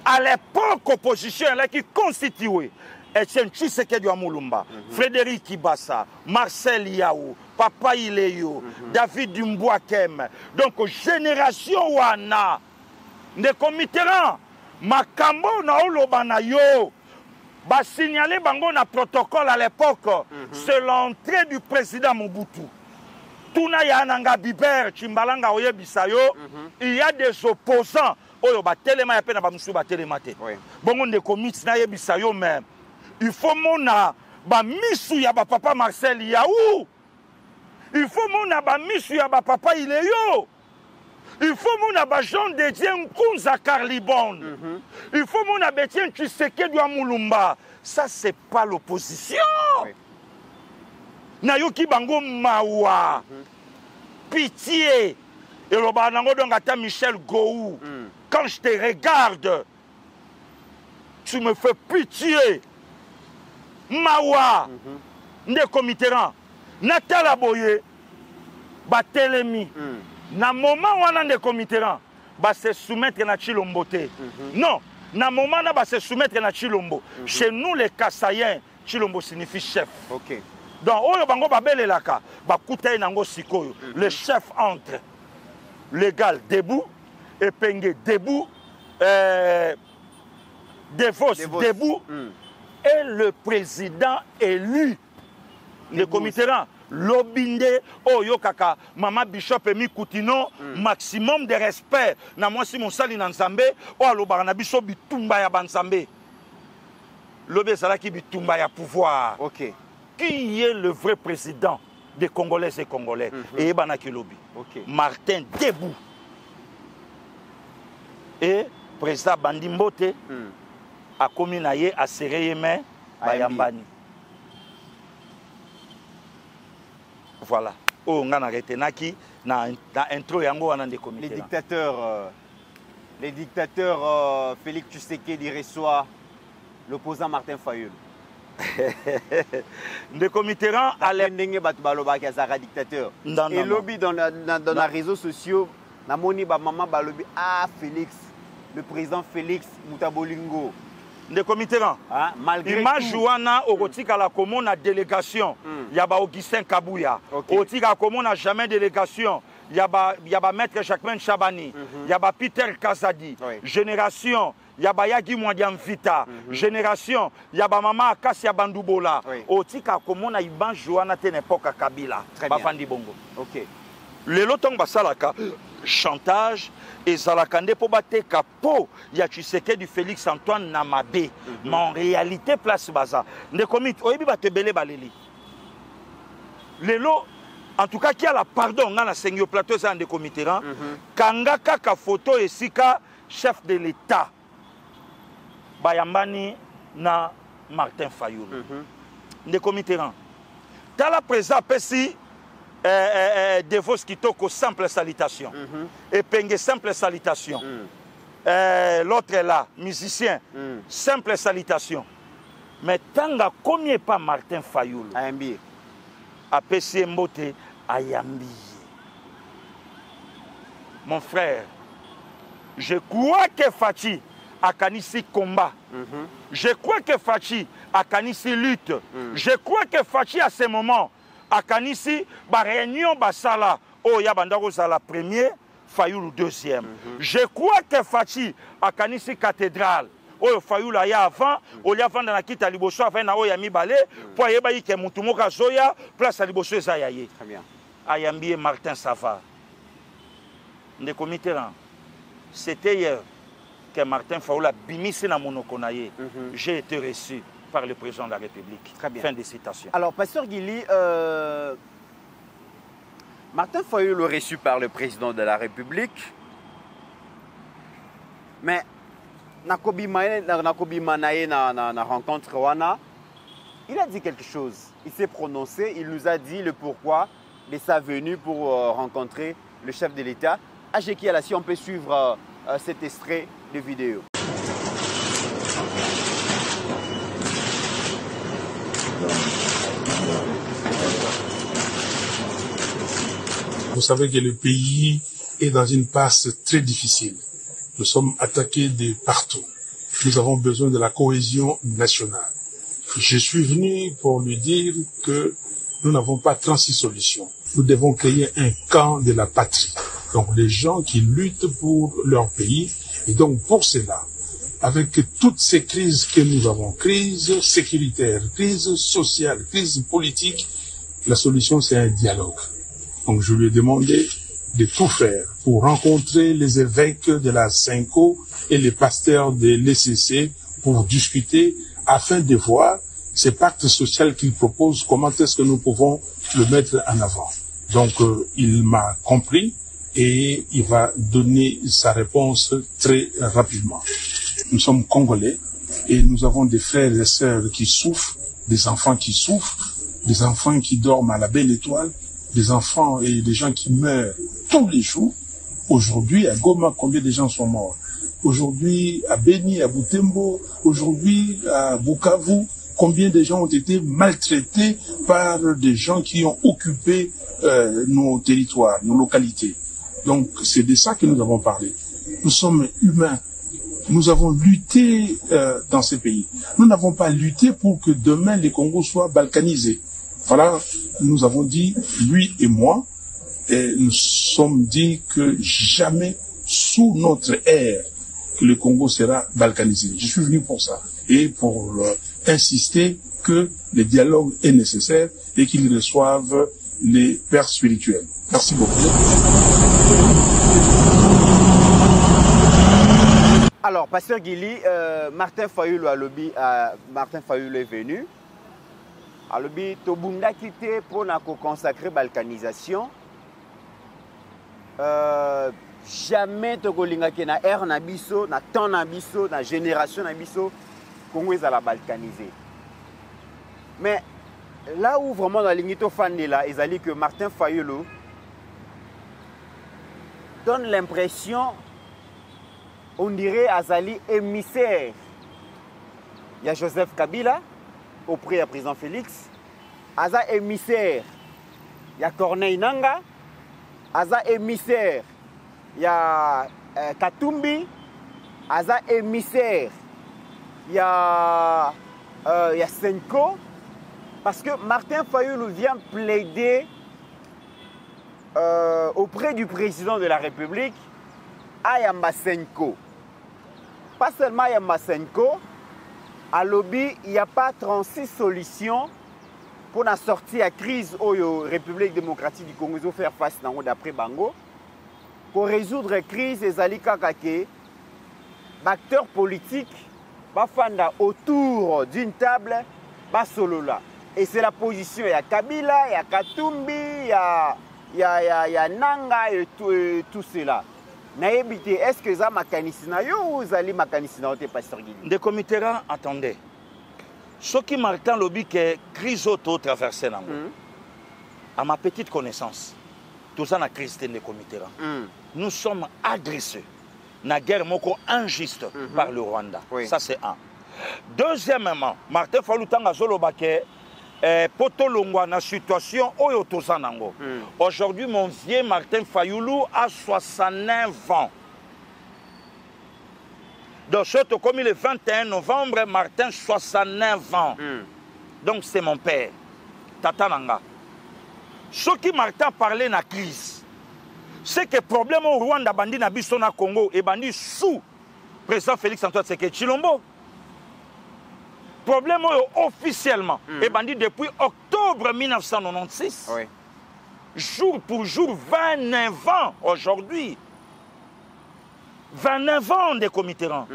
À l'époque opposition là qui constituait Etienne Tshisekedi wa Mulumba, Frédéric Kibasa, Marcel Yaou, Papa Ileyo, David Dumbouakem. Donc génération wana ndeko Mitterrand makambo na oloba na yo ba signaler bango na protocole à l'époque, c'est l'entrée du président Mobutu. Tuna ya nanga Biber Chimbalanga oyebisayo, il y a des opposants oyo ba telema ya pena ba musu ba telema te. Bongo ndeko miti na yebisayo même. Il faut mona ba misu ya ba papa Marcel Yaou. Il faut mona ba misu ya ba papa Ileyo. Il faut mon Jean Dédié Nkunza Carlibon. Il faut mon Abetien Tshisekedi wa Mulumba. Ça, c'est pas l'opposition. Nayoki Bango Mawa. Pitié. Et le Banango Dongata Michel Gou. Quand je te regarde, tu me fais pitié. Mawa. Ndeko Mitterrand. Natala Boye. Batelemi. Na moment wana ndeko Mitterrand ba se soumettre na Chilombo te. Non, na moment na ba se soumettre na Chilombo. Chez nous les Kassaïens, Chilombo signifie chef. OK. Donc oyo bango ba belelaka ba kutaye nango sikoyo. Le chef entre légal debout, Epenge debout, Devos debout et le président élu. Ndeko Mitterrand Lobinde, oh yo kaka, Mama Bishop Emi Koutino, maximum de respect. Na moi si mon sali nan Nzambe, oh lo barana biso bitumba ya banzambe. Lobé salaki bitumba ya pouvoir. OK. Qui est le vrai président des Congolais et Congolais? Et banaki lobi. OK. Martin Debout. Et président Bandimbote a commis naie a serré main Bayambani. Voilà. Oh, on a arrêté naki na intro yango wana de comité. Les dictateurs Félix Tshisekedi reçoit l'opposant Martin Fayulu. Le comité rang à l'endenge batu baloba ki azara dictateur. Et lobby dans les réseaux sociaux na moni ba maman balobi Félix, le président Félix Moutabolingo. Le comité rang malgré image wana okotika la commune na délégation yaba Augustin Kabouya okotika commune na jamais délégation yaba maître Jacquemin Chabani yaba Peter Kazadi génération yaba Yagi Mwadiam Vita génération yaba mama Akasia Bandubola okotika commune na image wana te n'époque Kabila bafandi bongo. OK. Le lotong basalaka chantage et Zalakande pour battre capot ya Tshisekedi du Félix Antoine Namabe mais en réalité place baza ne commit oyebi batte belé baleli lelo en tout cas qui a la pardon na sengio plateau ça de comité ran kanga kaka photo esika chef de l'état bayambani na Martin Fayulu de comité ran tala présent pesi Devos Kitoko, simple salutation. Epenge, simple salutation. L'autre est là, musicien, simple salutation. Mais tanga combien pas Martin Fayulu Ayambi. A PC Mbote Ayambi. Mon frère, je crois que Fachi a kanisi combat. Je crois que Fachi a kanisi lutte. Je crois que Fachi à ce moment a kanisi ba réunion basala oh ya bandako la premier Fayulu deuxième. Je crois que Fachi a kanisi cathédrale oyo Fayulu aya avant olia avant na kita liboso avant na oya mibale po ayeba yike mutu moka zoya place liboso eza yaye. Très bien. Ayambie Martin Sava. De comité là. C'était hier que Martin Fayulu a bimisi na monoko na ye. J'ai été reçu par le président de la République. Très bien. Fin de citation. Alors, Pasteur Guili, Martin Fayulu est reçu par le président de la République. Mais, Nakobi Manaye na rencontre Wana, il a dit quelque chose. Il s'est prononcé, il nous a dit le pourquoi de sa venue pour rencontrer le chef de l'État. Ajeki Alassi, on peut suivre cet extrait de vidéo. Vous savez que le pays est dans une passe très difficile. Nous sommes attaqués de partout. Nous avons besoin de la cohésion nationale. Je suis venu pour lui dire que nous n'avons pas 36 solutions. Nous devons créer un camp de la patrie. Donc les gens qui luttent pour leur pays. Et donc pour cela, avec toutes ces crises que nous avons, crise sécuritaire, crise sociale, crise politique, la solution c'est un dialogue. Donc je lui ai demandé de tout faire pour rencontrer les évêques de la Cinco et les pasteurs de l'ECC pour discuter afin de voir ce pacte social qu'il propose, comment est-ce que nous pouvons le mettre en avant. Donc il m'a compris et il va donner sa réponse très rapidement. Nous sommes Congolais et nous avons des frères et sœurs qui souffrent, des enfants qui souffrent, des enfants qui dorment à la belle étoile, des enfants et des gens qui meurent tous les jours. Aujourd'hui, à Goma, combien de gens sont morts? Aujourd'hui, à Beni, à Butembo, aujourd'hui, à Bukavu, combien de gens ont été maltraités par des gens qui ont occupé nos territoires, nos localités. Donc, c'est de ça que nous avons parlé. Nous sommes humains. Nous avons lutté dans ces pays. Nous n'avons pas lutté pour que demain les Congos soient balkanisés. Voilà, nous avons dit, lui et moi, et nous sommes dit que jamais sous notre ère que le Congo sera balkanisé. Je suis venu pour ça et pour insister que le dialogue est nécessaire et qu'ils reçoivent les pères spirituels. Merci beaucoup. Alors, Pasteur Guili, Martin Fayulu est venu. Alobi tobunda quitté pour na consacrer balkanisation. Jamais tokolinga ke na ère na biso, na temps na biso, na génération na biso, Congo est à la balkaniser. Mais là où vraiment la ligne là, ils allaient que Martin Fayulu donne l'impression, on dirait Azali émissaire. Il y a Joseph Kabila auprès du président Félix, Aza émissaire, il y a Corneille Nanga, Aza émissaire, il y a Katumbi, Aza émissaire, il y a Senko, parce que Martin Fayulu vient plaider auprès du président de la République à Yamba Senko. Pas seulement Yamba Senko, à lobby, il n'y a pas 36 solutions pour la sortie de la crise où la République démocratique du Congo doit faire face d'après Bango. Pour résoudre la crise, les acteurs politiques vont autour d'une table solo là. Et c'est la position, il y a Kabila, il y a Katumbi, il y a Nanga et tout cela. Est-ce que ça makanisina yo ou zali makanisina ote Pasteur Guili? Des comités attendez. Ce qui Martin lobby que crise auto traversée nango. À ma petite connaissance, tout ça na crise des comités. Nous sommes agressés. Na guerre moko injuste par le Rwanda. Oui. Ça c'est un. Deuxièmement, Martin Fayulu tanga zolobake poto longwa na situation oyo tozanango. Aujourd'hui, mon vieux Martin Fayulu a 69 ans. Donc, surtout comme le 21 novembre, Martin 69 ans. Donc, c'est mon père. Tata Nanga. Ce qui Martin parlait de la crise, c'est que le problème au Rwanda, bandi na biso na Congo, et bandi sous président Félix Antoine Tshisekedi Tshilombo. Problème officiellement, et bandit depuis octobre 1996, Oui. jour pour jour, 29 ans aujourd'hui. 29 ans de Comitérant.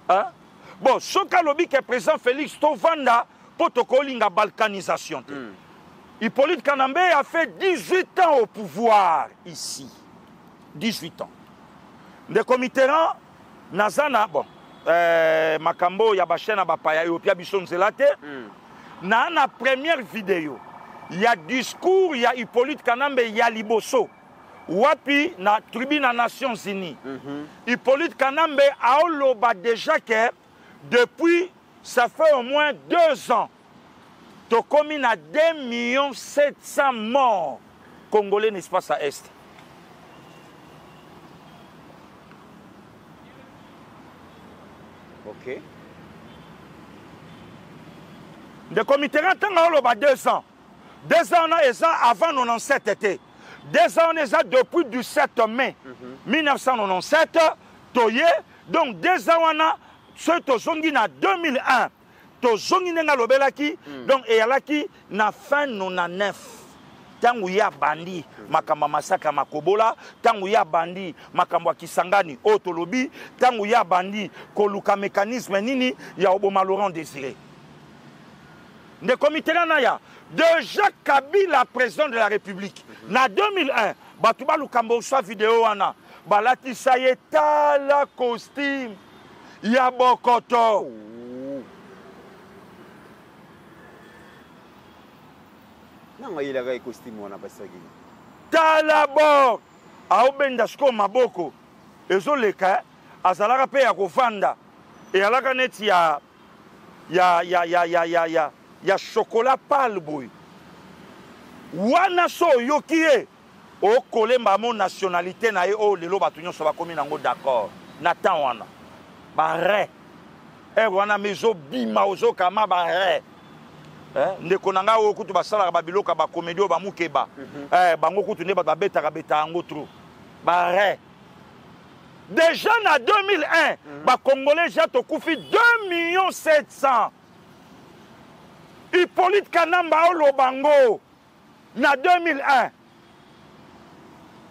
Hein? Bon, ce qu'a lobby que président Félix Tovanda, protocole la balkanisation. Hippolyte Kanambe a fait 18 ans au pouvoir ici. 18 ans. De Comitérant, Nazana, bon, Makambo, Yabachena, Bapaya, Yopia Bison Zelate, na première vidéo, il y a discours, il y a Hippolyte Kanambe, il y a Liboso. Wapi, na tribune des Nations Unies. Hippolyte Kanambe a oloba déjà que depuis, ça fait au moins 2 ans, Tokomi a 2 700 000 morts congolais, n'est-ce pas, à Est. Ok. De Comitérant, il y a 2 ans. 2 ans, on a avant 97 été. 2 ans, on a depuis du 7 mai 1997. Toye, donc 2 ans, on a ce tozongi na 2001. Tozongi na lobelaki, donc et alaki na fin 99. Tangu ya bandi makamba masaka makobola, tangu ya bandi makamba Kisangani otolobi, tangu ya bandi koluka mécanisme nini ya oboma Laurent Désiré. De Comitérant naya déjà Kabila président de la République na 2001 batuba lukambo sa vidéo wana balati saye tala costume ya bokoto. Non, il a un costume, on a pas ça. Talabor aobenda sko maboko ezoleka azalaka pe ya kovanda e alaka neti ya chocolat pâle boy wana so yokie o kolemba mo nationalité na ye o lelo batu nyonso bakomi nango d'accord na temps wana bare wana mezo bima ozo kama bare ndeko nanga o kutu basala babiloka ba comédie ba mukeba bango kutu ne ba betaka beta yango trop bare déjà na 2001 ba congolais ja to kufi 2 700 000 Hippolyte Kanamba o lobango na 2001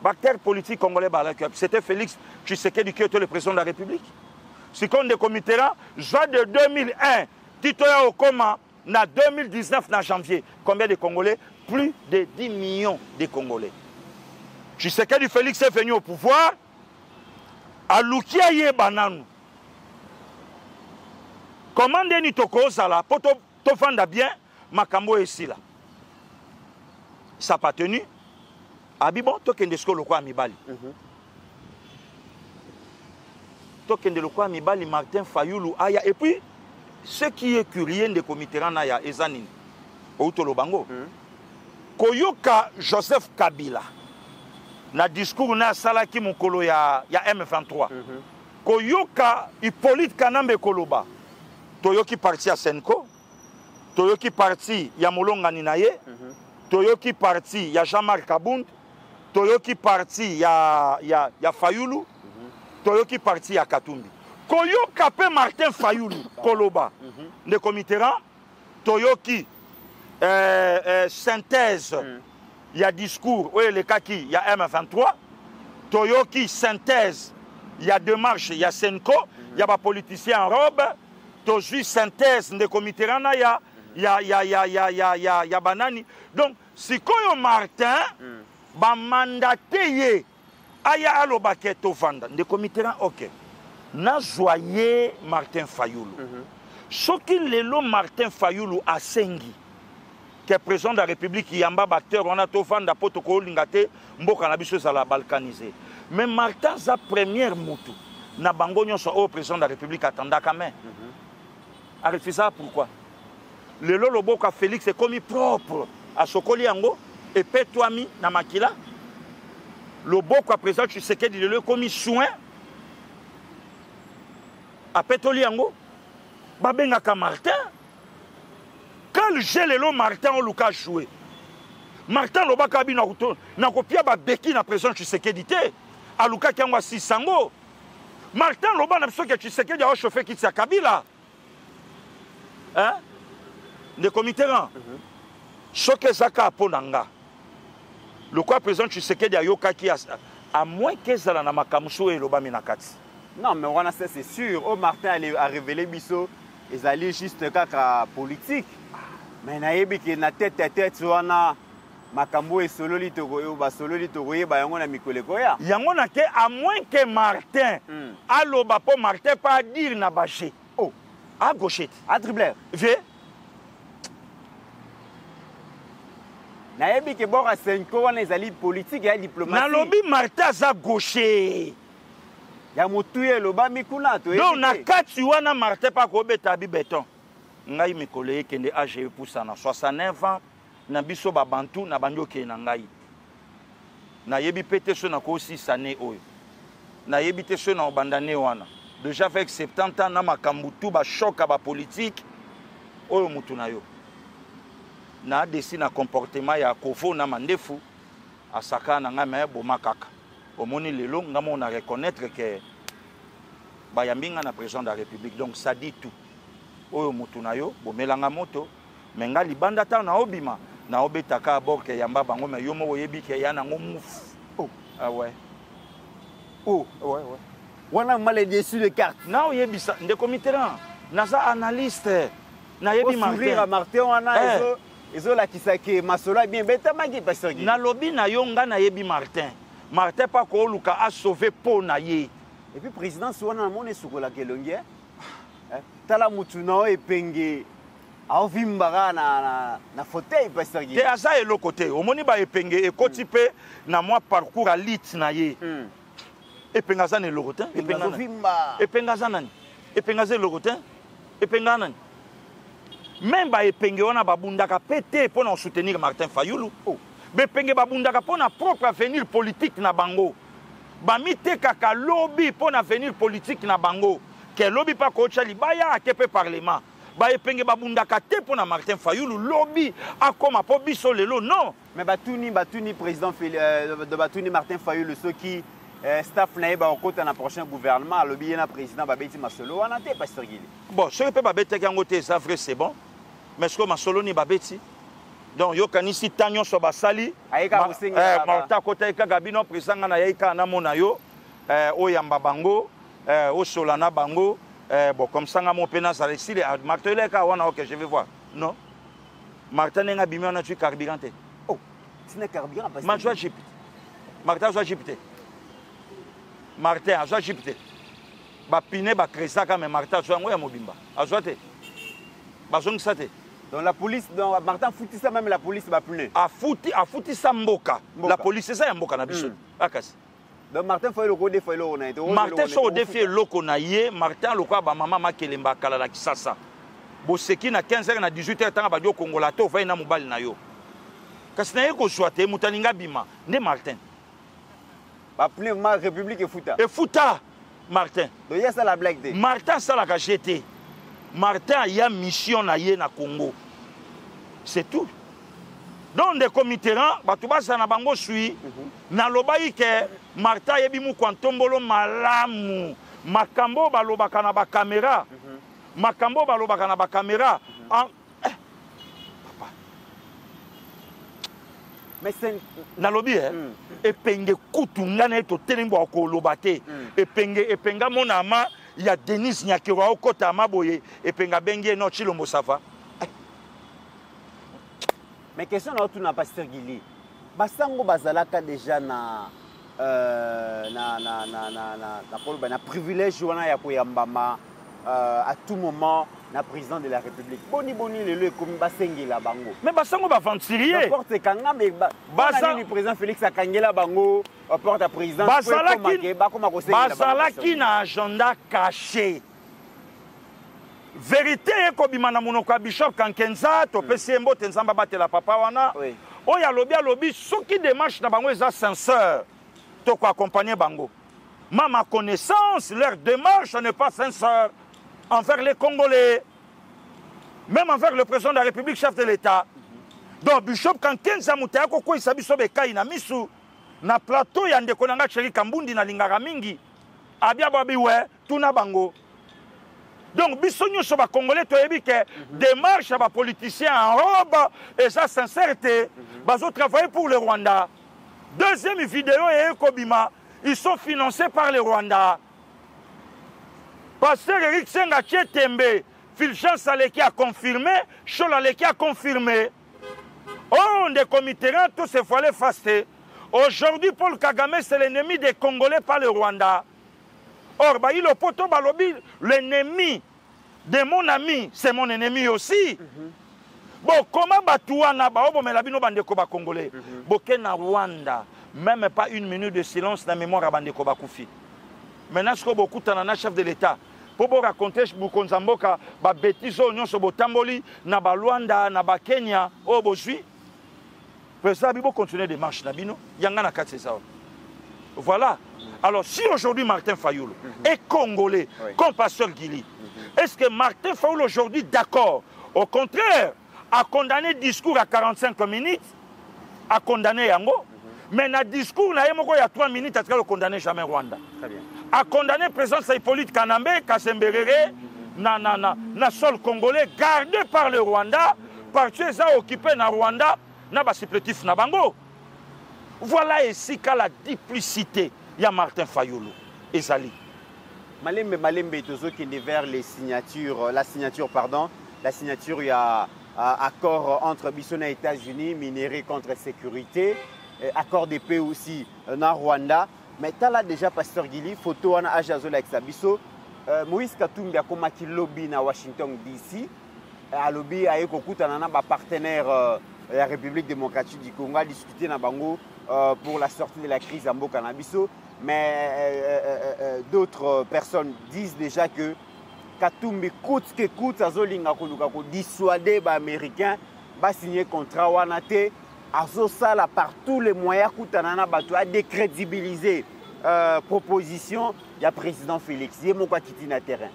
Bactère politique congolais c'était Félix Tshisekedi qui était le président de la République. Si qu'on de Comitérant, juin de 2001 Tito ya Okoma na 2019, en janvier, combien de Congolais? Plus de 10 millions de Congolais. Je sais que Félix est venu au pouvoir. À Lukia yé bananu. Comment Denis Toko Zala, pour te vendre bien, Makambo est ici là. Ça n'a pas tenu. Abibon, tu as un le quoi Mibali. Tu as le quoi Mibali, Martin Fayoulou, Aya. Et puis, ce qui est curieux de Comitérant Naya Ezanin, Outolo Bango, Koyoka Joseph Kabila, na discours na salaki mukolo ya M23, Koyoka Hippolyte Kanambe Koloba, Toyoki parti à Senko, Toyoki parti ya Molonga Ninaye, Toyoki parti ya Jean-Marc Kabound, Toyoki parti ya Fayoulou, Toyoki parti ya Katumbi. Koyoka pe Martin Fayoulou Koloba de Comitérant Toyoki synthèse il y a discours oui le kaki il y a M23 Toyoki synthèse il y a démarche il y a Senko il y a pas politicien en robe Toyoki synthèse de Comitérant il y a banani donc si koyo Martin ba mandaté aya alobake to vanda de Comitérant OK na joyé Martin Fayoulou. Ce qui lelo Martin Fayoulou a sengi, qui est président de la République, yamba batteur, on a tout fait dans protocole lingate, mboka na biso za la balkaniser. Mais Martin sa première mutu, na bango nyonso au président de la République attenda quand même. A refusé pourquoi? Lelo loboka Félix est commis propre à Sokoli yango et Petouami na makila. Loboka président Tshisekedi lelo commis soin. A Petoliango, Babengaka Martin. Quand j'ai le Martin, on l'a joué. Martin Lobakabi n'a copia Beki na présent Tshisekedi. A Luka Kiangwa Sisango. Martin Loba na biso ke Tshisekedi a chauffé kiti ya Kabila. Hein? De comité rang. Choke zaka ponanga. Le quoi président Tshisekedi a yoka ki à moins que ça na makamuso et Loba minakati. Non, mais on a ça c'est sûr. Oh Martin a révélé biso ils allaient juste kaka politique. Mais na yebi ki na tête à tête wana makambo e sololi tokoyo ba sololi tokoye ba yango na mikole koya. Yango na ke à moins que Martin aloba po Martin pas dire na baché. Oh, à gauchette, à dribbleur. Ve na yebi ke bora senko wana ezali politique ya diplomatie. Na lobi Martin za gaucher. Ya motuye loba mikuna to. Donc na kati wana Martin pa ko beta bi béton. Ngai mikole kende age pour ça na 69 ans. Na biso ba bantu na bandoke na ngai na yebi pete so na ko 6 années oyo na yebi te so na obandane wana déjà avec 70 ans na makambutu ba choc ba politique oyo mutu na yo na desi na comportement ya kofo na mandefu asaka na nga me boma kaka omoni lelo ngamo na reconnaître que ba yambinga na président de la République donc ça dit tout oyo mutu na yo bomelanga moto menga libanda ta na obima na obetaka borke yamba bango me yomo oyebi ke yana ngomuf. Oh, ah ouais. Oh, ouais. Wana mal déçu de carte. Na oyebi sa de comité là. Naza analyste. Na yebi Martin. Martin wana ezo la kisake masola bien beta magi pasteur. Na lobi na yonga na yebi Martin. Martin pa ko luka a sauver po na ye. Et puis président wana mone sukola kelongi. Tala mutu na epenge. Aovimbara na fauteuil pasteur Guy. Te aza elo côté. Omoni ba epenge ekoti pe na moi parcours à lit na ye. Epenga za ne logotin, epenga vimba. Epenga za nani? Epenga za logotin, epenga nani? Même ba epenge wana babundaka pété pour nous soutenir Martin Fayulu. Oh. Be epenge babundaka pour na propre avenir politique na bango. Ba mite kaka lobby pour na avenir politique na bango. Que lobby pa ko chali baya akepe parlement. Ba epenge babundaka te pour na Martin Fayulu lobby akoma po biso lelo non. Mais batuni président de batuni Martin Fayulu ceux qui staff na ba okota na prochain gouvernement lobby na président babeti masolo wana te pasteur Guy. Bon, ce que babeti kango te ça vrai c'est bon. Mais ce que masolo ni babeti donc yo kanisi tanyo so basali aika musinga Marta kota eka gabino président na yaika na mona yo oyamba bango o solana bango. Bon, comme ça, mon pénal, ça réussit. Martin, ok, je vais voir. Non. Martin n'a pas mis un carburant. Oh, tu n'as carburant pas. Martin a Jupiter. Martin a Jupiter. Martin a Jupiter. Bapine, Bakresa, mais Martin a joué à Mobimba. A joué. Bazong Sate. Donc la police, Martin a foutu ça, même la police va punir. A foutu ça Mboka. La police, c'est ça Mboka na biso. Akasi. Donc Martin fait le code fait le honnête. Martin so défier loko na ye, Martin loko ba maman makelemba kala la kisasa. Bo seki na 15h na 18h tanga ba dio Kongola to va na mobali na yo. Kasi na ye ko swate mutaninga bima, ne Martin. Ba pneu ma République et Fouta. Et Fouta Martin. Donc il y a ça la blague de. Martin ça la GT. Martin y a mission na ye na Congo. C'est tout. Donc des comités batu basa na bango sui na lobai ke Martin yebi mu kwantombolo malamu makambo balobaka na ba caméra makambo balobaka na ba caméra papa mais c'est na lobi epenge kutu ngana to telembo ko lobate epenga monama ya Denis Nyakiro okota maboye epenga bengie no Chilombo Sava. Mais question na tout na pasteur Guili. Basango bazalaka déjà na privilège wana ya koyambama à tout moment na président de la République. Boni lelo comme basengela bango. Mais basango ba venturier. N'importe kanga mais le président Félix Akangela bango porte à président Basalaki na agenda caché. Vérité ekobima na monoko bishop Kankenza to pesi mbote nzamba batela papa wana. Oya lobby soki démarche na bango eza sincère to ko accompagner bango. Ma connaissance leur démarche n'est pas sincère envers les Congolais. Même envers le président de la République, chef de l'État. Donc bishop Kankenza mutaya ko isa biso bekai na misu na plateau ya ndeko nanga Chéri Kambundi na lingara mingi. abia babi ouais tuna bango. Donc biso nyonso ba congolais toyebi que démarche ba politiciens en robe et ça sincérité bazo travailler pour le Rwanda. Deuxième vidéo et Kobima, ils sont financés par le Rwanda. Pasteur Eric Senga Tchetembe, Fulgence Aleki a confirmé, Chola Aleki a confirmé. Oh, des comités, tous ces fois les fastés. Aujourd'hui, Paul Kagame, c'est l'ennemi des Congolais par le Rwanda. Or, bah, il poto balobi, l'ennemi de mon ami, c'est mon ennemi aussi. Bon, comment batouana, bah, oh, mais la bino bandeko ba Congolais. Boké na Rwanda, même pas une minute de silence dans la mémoire à bandeko ba Koufi. Maintenant, ce que beaucoup de chef de l'État, pour vous raconter, Bukonzamboka, ba bêtises, on se botamboli, na ba Rwanda, na ba Kenya, oh, bojui. Ça, il faut continuer des marches. Voilà. Alors, si aujourd'hui Martin Fayoulou est congolais, comme Pasteur Guili, est-ce que Martin Fayoulou aujourd'hui d'accord, au contraire, a condamné le discours à 45 minutes, a condamné Yango, mais dans le discours, il y a 3 minutes, il a condamné jamais Rwanda. A condamné le président Hippolyte Kanambe, Kassemberere, na sol congolais, gardé par le Rwanda, parce qu'ils ont occupé le Rwanda. Voilà ici qu'à la duplicité, il y a Martin Fayoulou et Zali. Malembe qui est vers les signatures, la signature, il y a accord entre Bissona et États-Unis, minéré contre sécurité, accord de paix aussi dans Rwanda. Mais tu as là déjà Pasteur Guili, photo en Ajazola avec Sabiso, Moïse Katumbi a comme qui lobby à Washington DC, à lobby avec un partenaire. La République démocratique du Congo a discuté na bango pour la sortie de la crise en Bokanabiso, mais d'autres personnes disent déjà que Katumbi coûte que coûte azolinga koluka ko dissuader les Américains ba signer contrat wanate azosala par tous les moyens kutanana bato a décrédibiliser proposition du président Félix Yemoko kiti na terrain.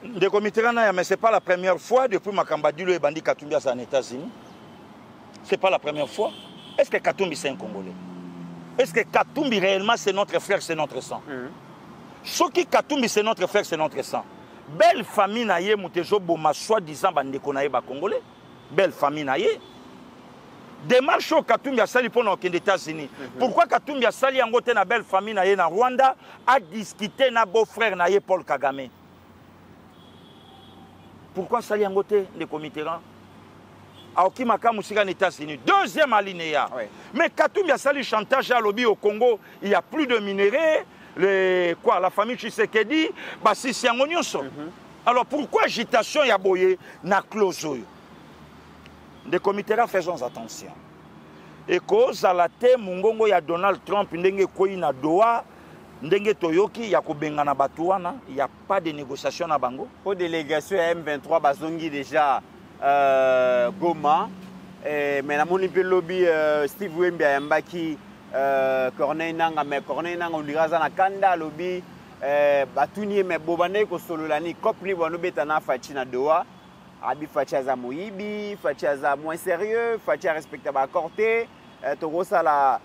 De comité mais c'est pas la première fois depuis Makambadilo et Bandi Katumbi aux États-Unis. Ce n'est pas la première fois. Est-ce que Katumbi c'est un Congolais? Est-ce que Katumbi réellement c'est notre frère, c'est notre sang? Ce qui Katumbi c'est notre frère, c'est notre sang. Belle famille naïe, Moutejo Boma, soi-disant bandeko naïe ba Congolais. Belle famille naïe. Démarche au Katumbi a sali pour nos États-Unis. Pourquoi Katumbi a sali en côté na belle famille naïe na Rwanda a discuté na beau-frère naïe Paul Kagame? Pourquoi sali en côté de Comitérant? États-Unis. Deuxième alinéa. Mais Katumbi a sali chantage à lobby au Congo, il n'y a plus de minerais. La famille Tshisekedi, c'est un oignon. Alors pourquoi agitation y a boyé na clause? Des comités faisons attention. Et cause à la tête, Mungongo ya Donald Trump, ndenge koi na doa, ndenge toyoki ya kubengana batuana, il n'y a pas de négociation na bango. Pour délégation M23 bazongi déjà Goma, mais la moni lobby Steve Wemby Yambaki Corneille Nanga, mais Corneille Nanga on dirait na kanda lobby batuni mais bobane ko sololani kopni bono betana fachi na doa abi fachi za moyibi fachi za moins sérieux fachi respecter ba corté to ça la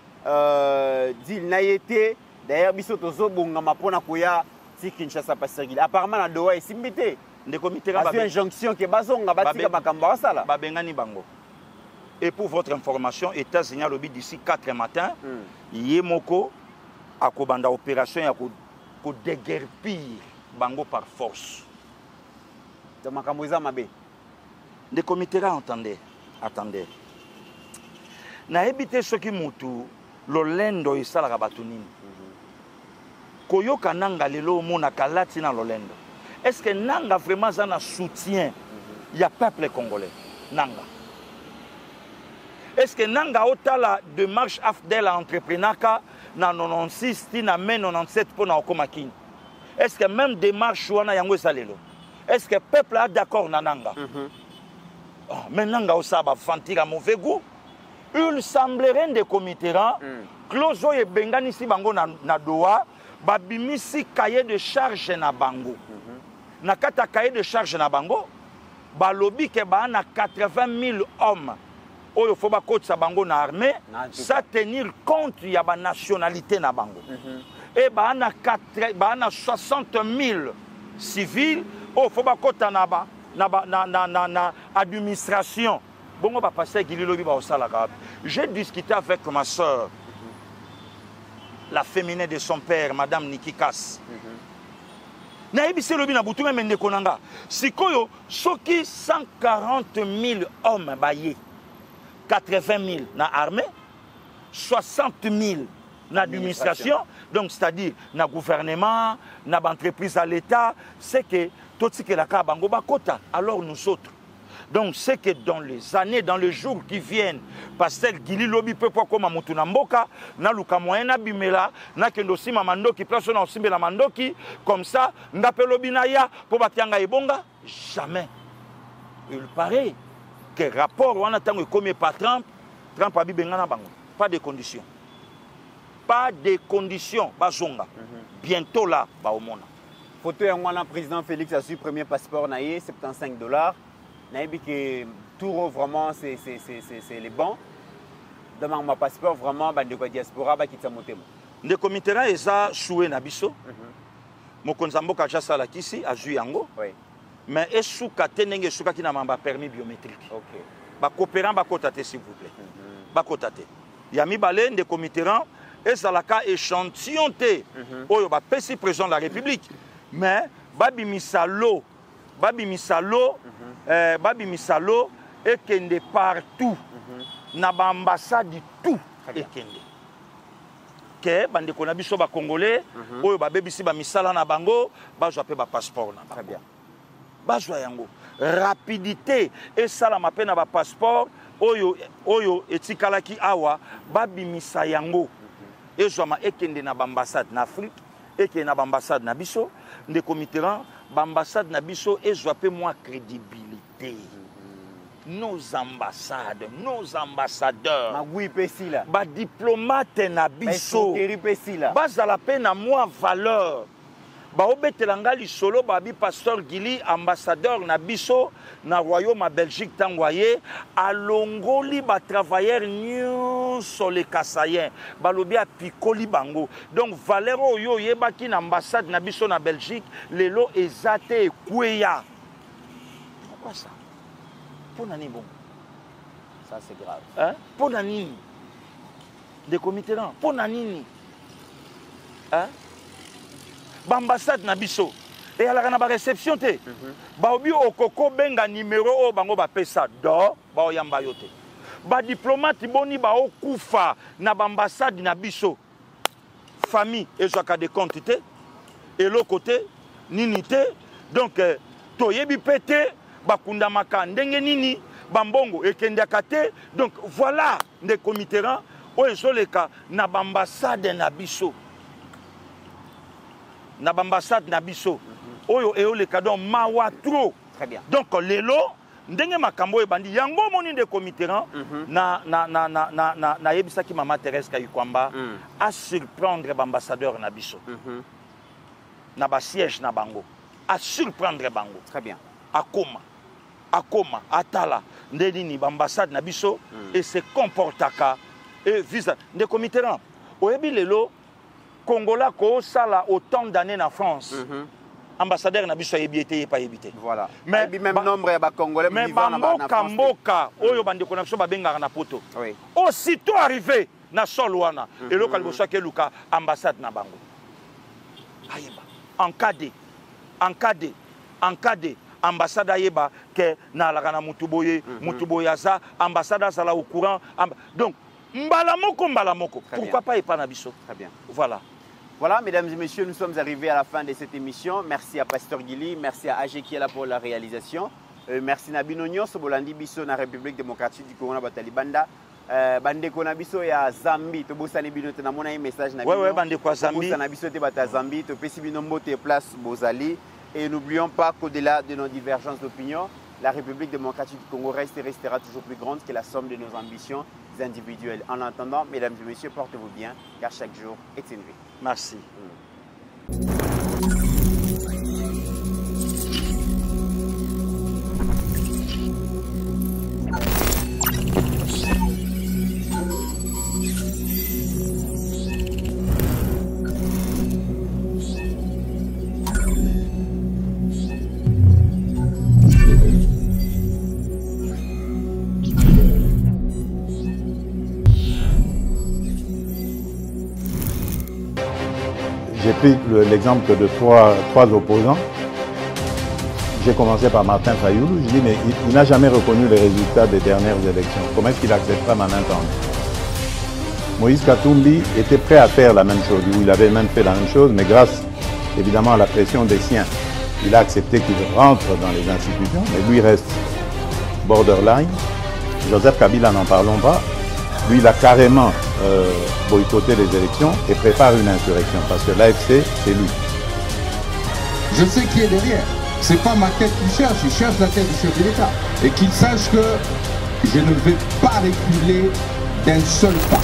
deal naïté d'ailleurs biso tozo bonga mapona koya si Kinshasa passergil apparemment na doa et simbité. Des comités injonction que bazonga batika bakamba sala babengani bango. Et pour votre information, États-Unis lobby d'ici 4 matins, Yemoko a kobanda opération ya ko déguerpir bango par force. De makamboza mabe. Des comités attendez. Na ebité ce qui mutu lolendo isala batunini. Koyoka nanga lelo mona kalati na lolendo. Est-ce que Nanga vraiment un soutien? Il y a peuple congolais. Nanga. Est-ce que Nanga a la démarche AFDEL à entrepreneur na 96 na 97 pour na okomakin? Est-ce que même démarche wana yango salelo? Est-ce que peuple a d'accord na Nanga? Mais Nanga osa ba fantir à mauvais goût. Il semblerait des comités closo et bengani si bango na doa babimisi cahier de charge na bango. Na kata cahier de charge na bango balobi ke ba na 80 000 hommes oyo foba coach sa bango na armée ça tenir compte ya ba nationalité na bango et bah na 60 000 civils oh faut ba kota na administration bon va passer Guili Lobi ba osala ka. J'ai discuté avec ma soeur la féminine de son père madame Niki Kass. Na ebisi lobi na butu mende konanga sikoyo soki 140 000 hommes baye 80 000 na armée 60 000 na administration donc c'est-à-dire na gouvernement na entreprise à l'état c'est que tout ce que la ka bango bakota alors nous autres donc c'est que dans les années dans les jours qui viennent pasteur Guili Lobi peut pas comme mutu na mboka na luka moyen na bimela na kendo sima mandoki place na osimbela mandoki comme ça ndape lobi na ya po batianga ebonga jamais. Il paraît que rapport wana tango comme par Trump a bibenga na bango pas de conditions. Pas de conditions bazonga. Bientôt là ba omona. Photo ya mwana président Félix a su premier passeport naie $75. Naïbi que tout vraiment c'est les bons. Demande mon passeport vraiment bande de diaspora ba kitsa motema. De komitera eza soué na biso. Mokonza mboka jasa la kisi a ju yango. Oui. Mais esuka tenenge suka ki na mamba permis biométrique. OK. Ba coopérant ba kotate s'il vous plaît. Ba kotate. Yami balé de komitera ezalaka échantillon te. Oyo ba pesi président de la République. Mais babi misalo et kende partout na ba ambassade tout et kende ke bande kona biso ba congolais oyo ba bebisi ba misala na bango bazwa pe ba passeport na très bien bazwa yango rapidité et sala mape na ba passeport oyo etikalaki awa babimisa yango ezwa ekende na ba ambassade na Afrique ekende na ba ambassade na biso de committerant l'ambassade Nabiso et je peu moins crédibilité. Nos ambassades, nos ambassadeurs, ba diplomate Nabiso, bas à la peine à moins valeur. Ba obetelanga li solo ba bi pasteur Guili ambassadeur Nabiso na royaume à Belgique tangoye alongoli ba travailleur nyo sur les Kassayen ba lobi a pikoli bango donc Valero yo yebaki na ambassade Nabiso na Belgique lelo ezate kweya. Pourquoi ça? Pour nani bon? Ça c'est grave. Hein? Pour nani? Des comités là. Pour nani? Hein? L'ambassade Nabiso et à la réception te baobi okoko benga numéro o bango ba pesa do ba oyamba yote ba diplomate boni ba okufa na ambassade Nabiso famille ezwaka de quantité et l'autre côté nini te donc toyebi pété bakunda maka ndenge nini bambongo ekendaka te donc voilà des comités o ezoleka na ambassade Nabiso na ambassade Nabiso oyo le cadeau mawatro très bien donc lelo ndenge makambo e bandi yango moni de comité na yebisaki mama Thérèse Kayikwamba à surprendre l'ambassadeur Nabiso na ba siège na bango à surprendre bango très bien akoma atala ndeni l'ambassade Nabiso et se comportaka et visa de comité oyebi lelo Congolais ko sala autant d'années en France. Ambassadeur Nabiso yebité pas yebité. Voilà. Mais même nombre ya Congolais vivant en France. Mboka oyo bande connexion ba benga na poto. Oui. Aussitôt arrivé na solwana et le kalbosa ke luka ambassade na bango. Ayeba. Encadé ambassade ayeba ke na la kana mutuboyaza ambassade sala au courant donc Mbalamoko. Pourquoi pas Epa Nabiso? Très bien. Voilà. Voilà, mesdames et messieurs, nous sommes arrivés à la fin de cette émission. Merci à Pasteur Guili, merci à AG qui est là pour la réalisation. Merci à Binonio, Sobolandi Biso, na République démocratique du Congo, na Batalibanda. Bandeko Nabiso ya Zambie, to bosani bino te na mona message na bino. Ouais, bandeko Zambie. Bosana biso te bata Zambie, to pesi binombo te place Bozali. Et n'oublions pas qu'au-delà de nos divergences d'opinion, la République démocratique du Congo reste et restera toujours plus grande que la somme de nos ambitions individuelles. En attendant, mesdames et messieurs, portez-vous bien, car chaque jour est une vie. Merci. J'ai pris l'exemple de trois opposants. J'ai commencé par Martin Fayoulou. Je dis, mais il n'a jamais reconnu les résultats des dernières élections. Comment est-ce qu'il acceptera ma main tendue? Moïse Katumbi était prêt à faire la même chose. Il avait même fait la même chose, mais grâce évidemment à la pression des siens, il a accepté qu'il rentre dans les institutions, mais lui reste borderline. Joseph Kabila, n'en parlons pas. Lui, il a carrément boycotté les élections et prépare une insurrection parce que l'AFC, c'est lui. Je sais qui est derrière. C'est pas ma tête qu'il cherche, il cherche la tête du chef de l'État. Et qu'il sache que je ne vais pas reculer d'un seul pas.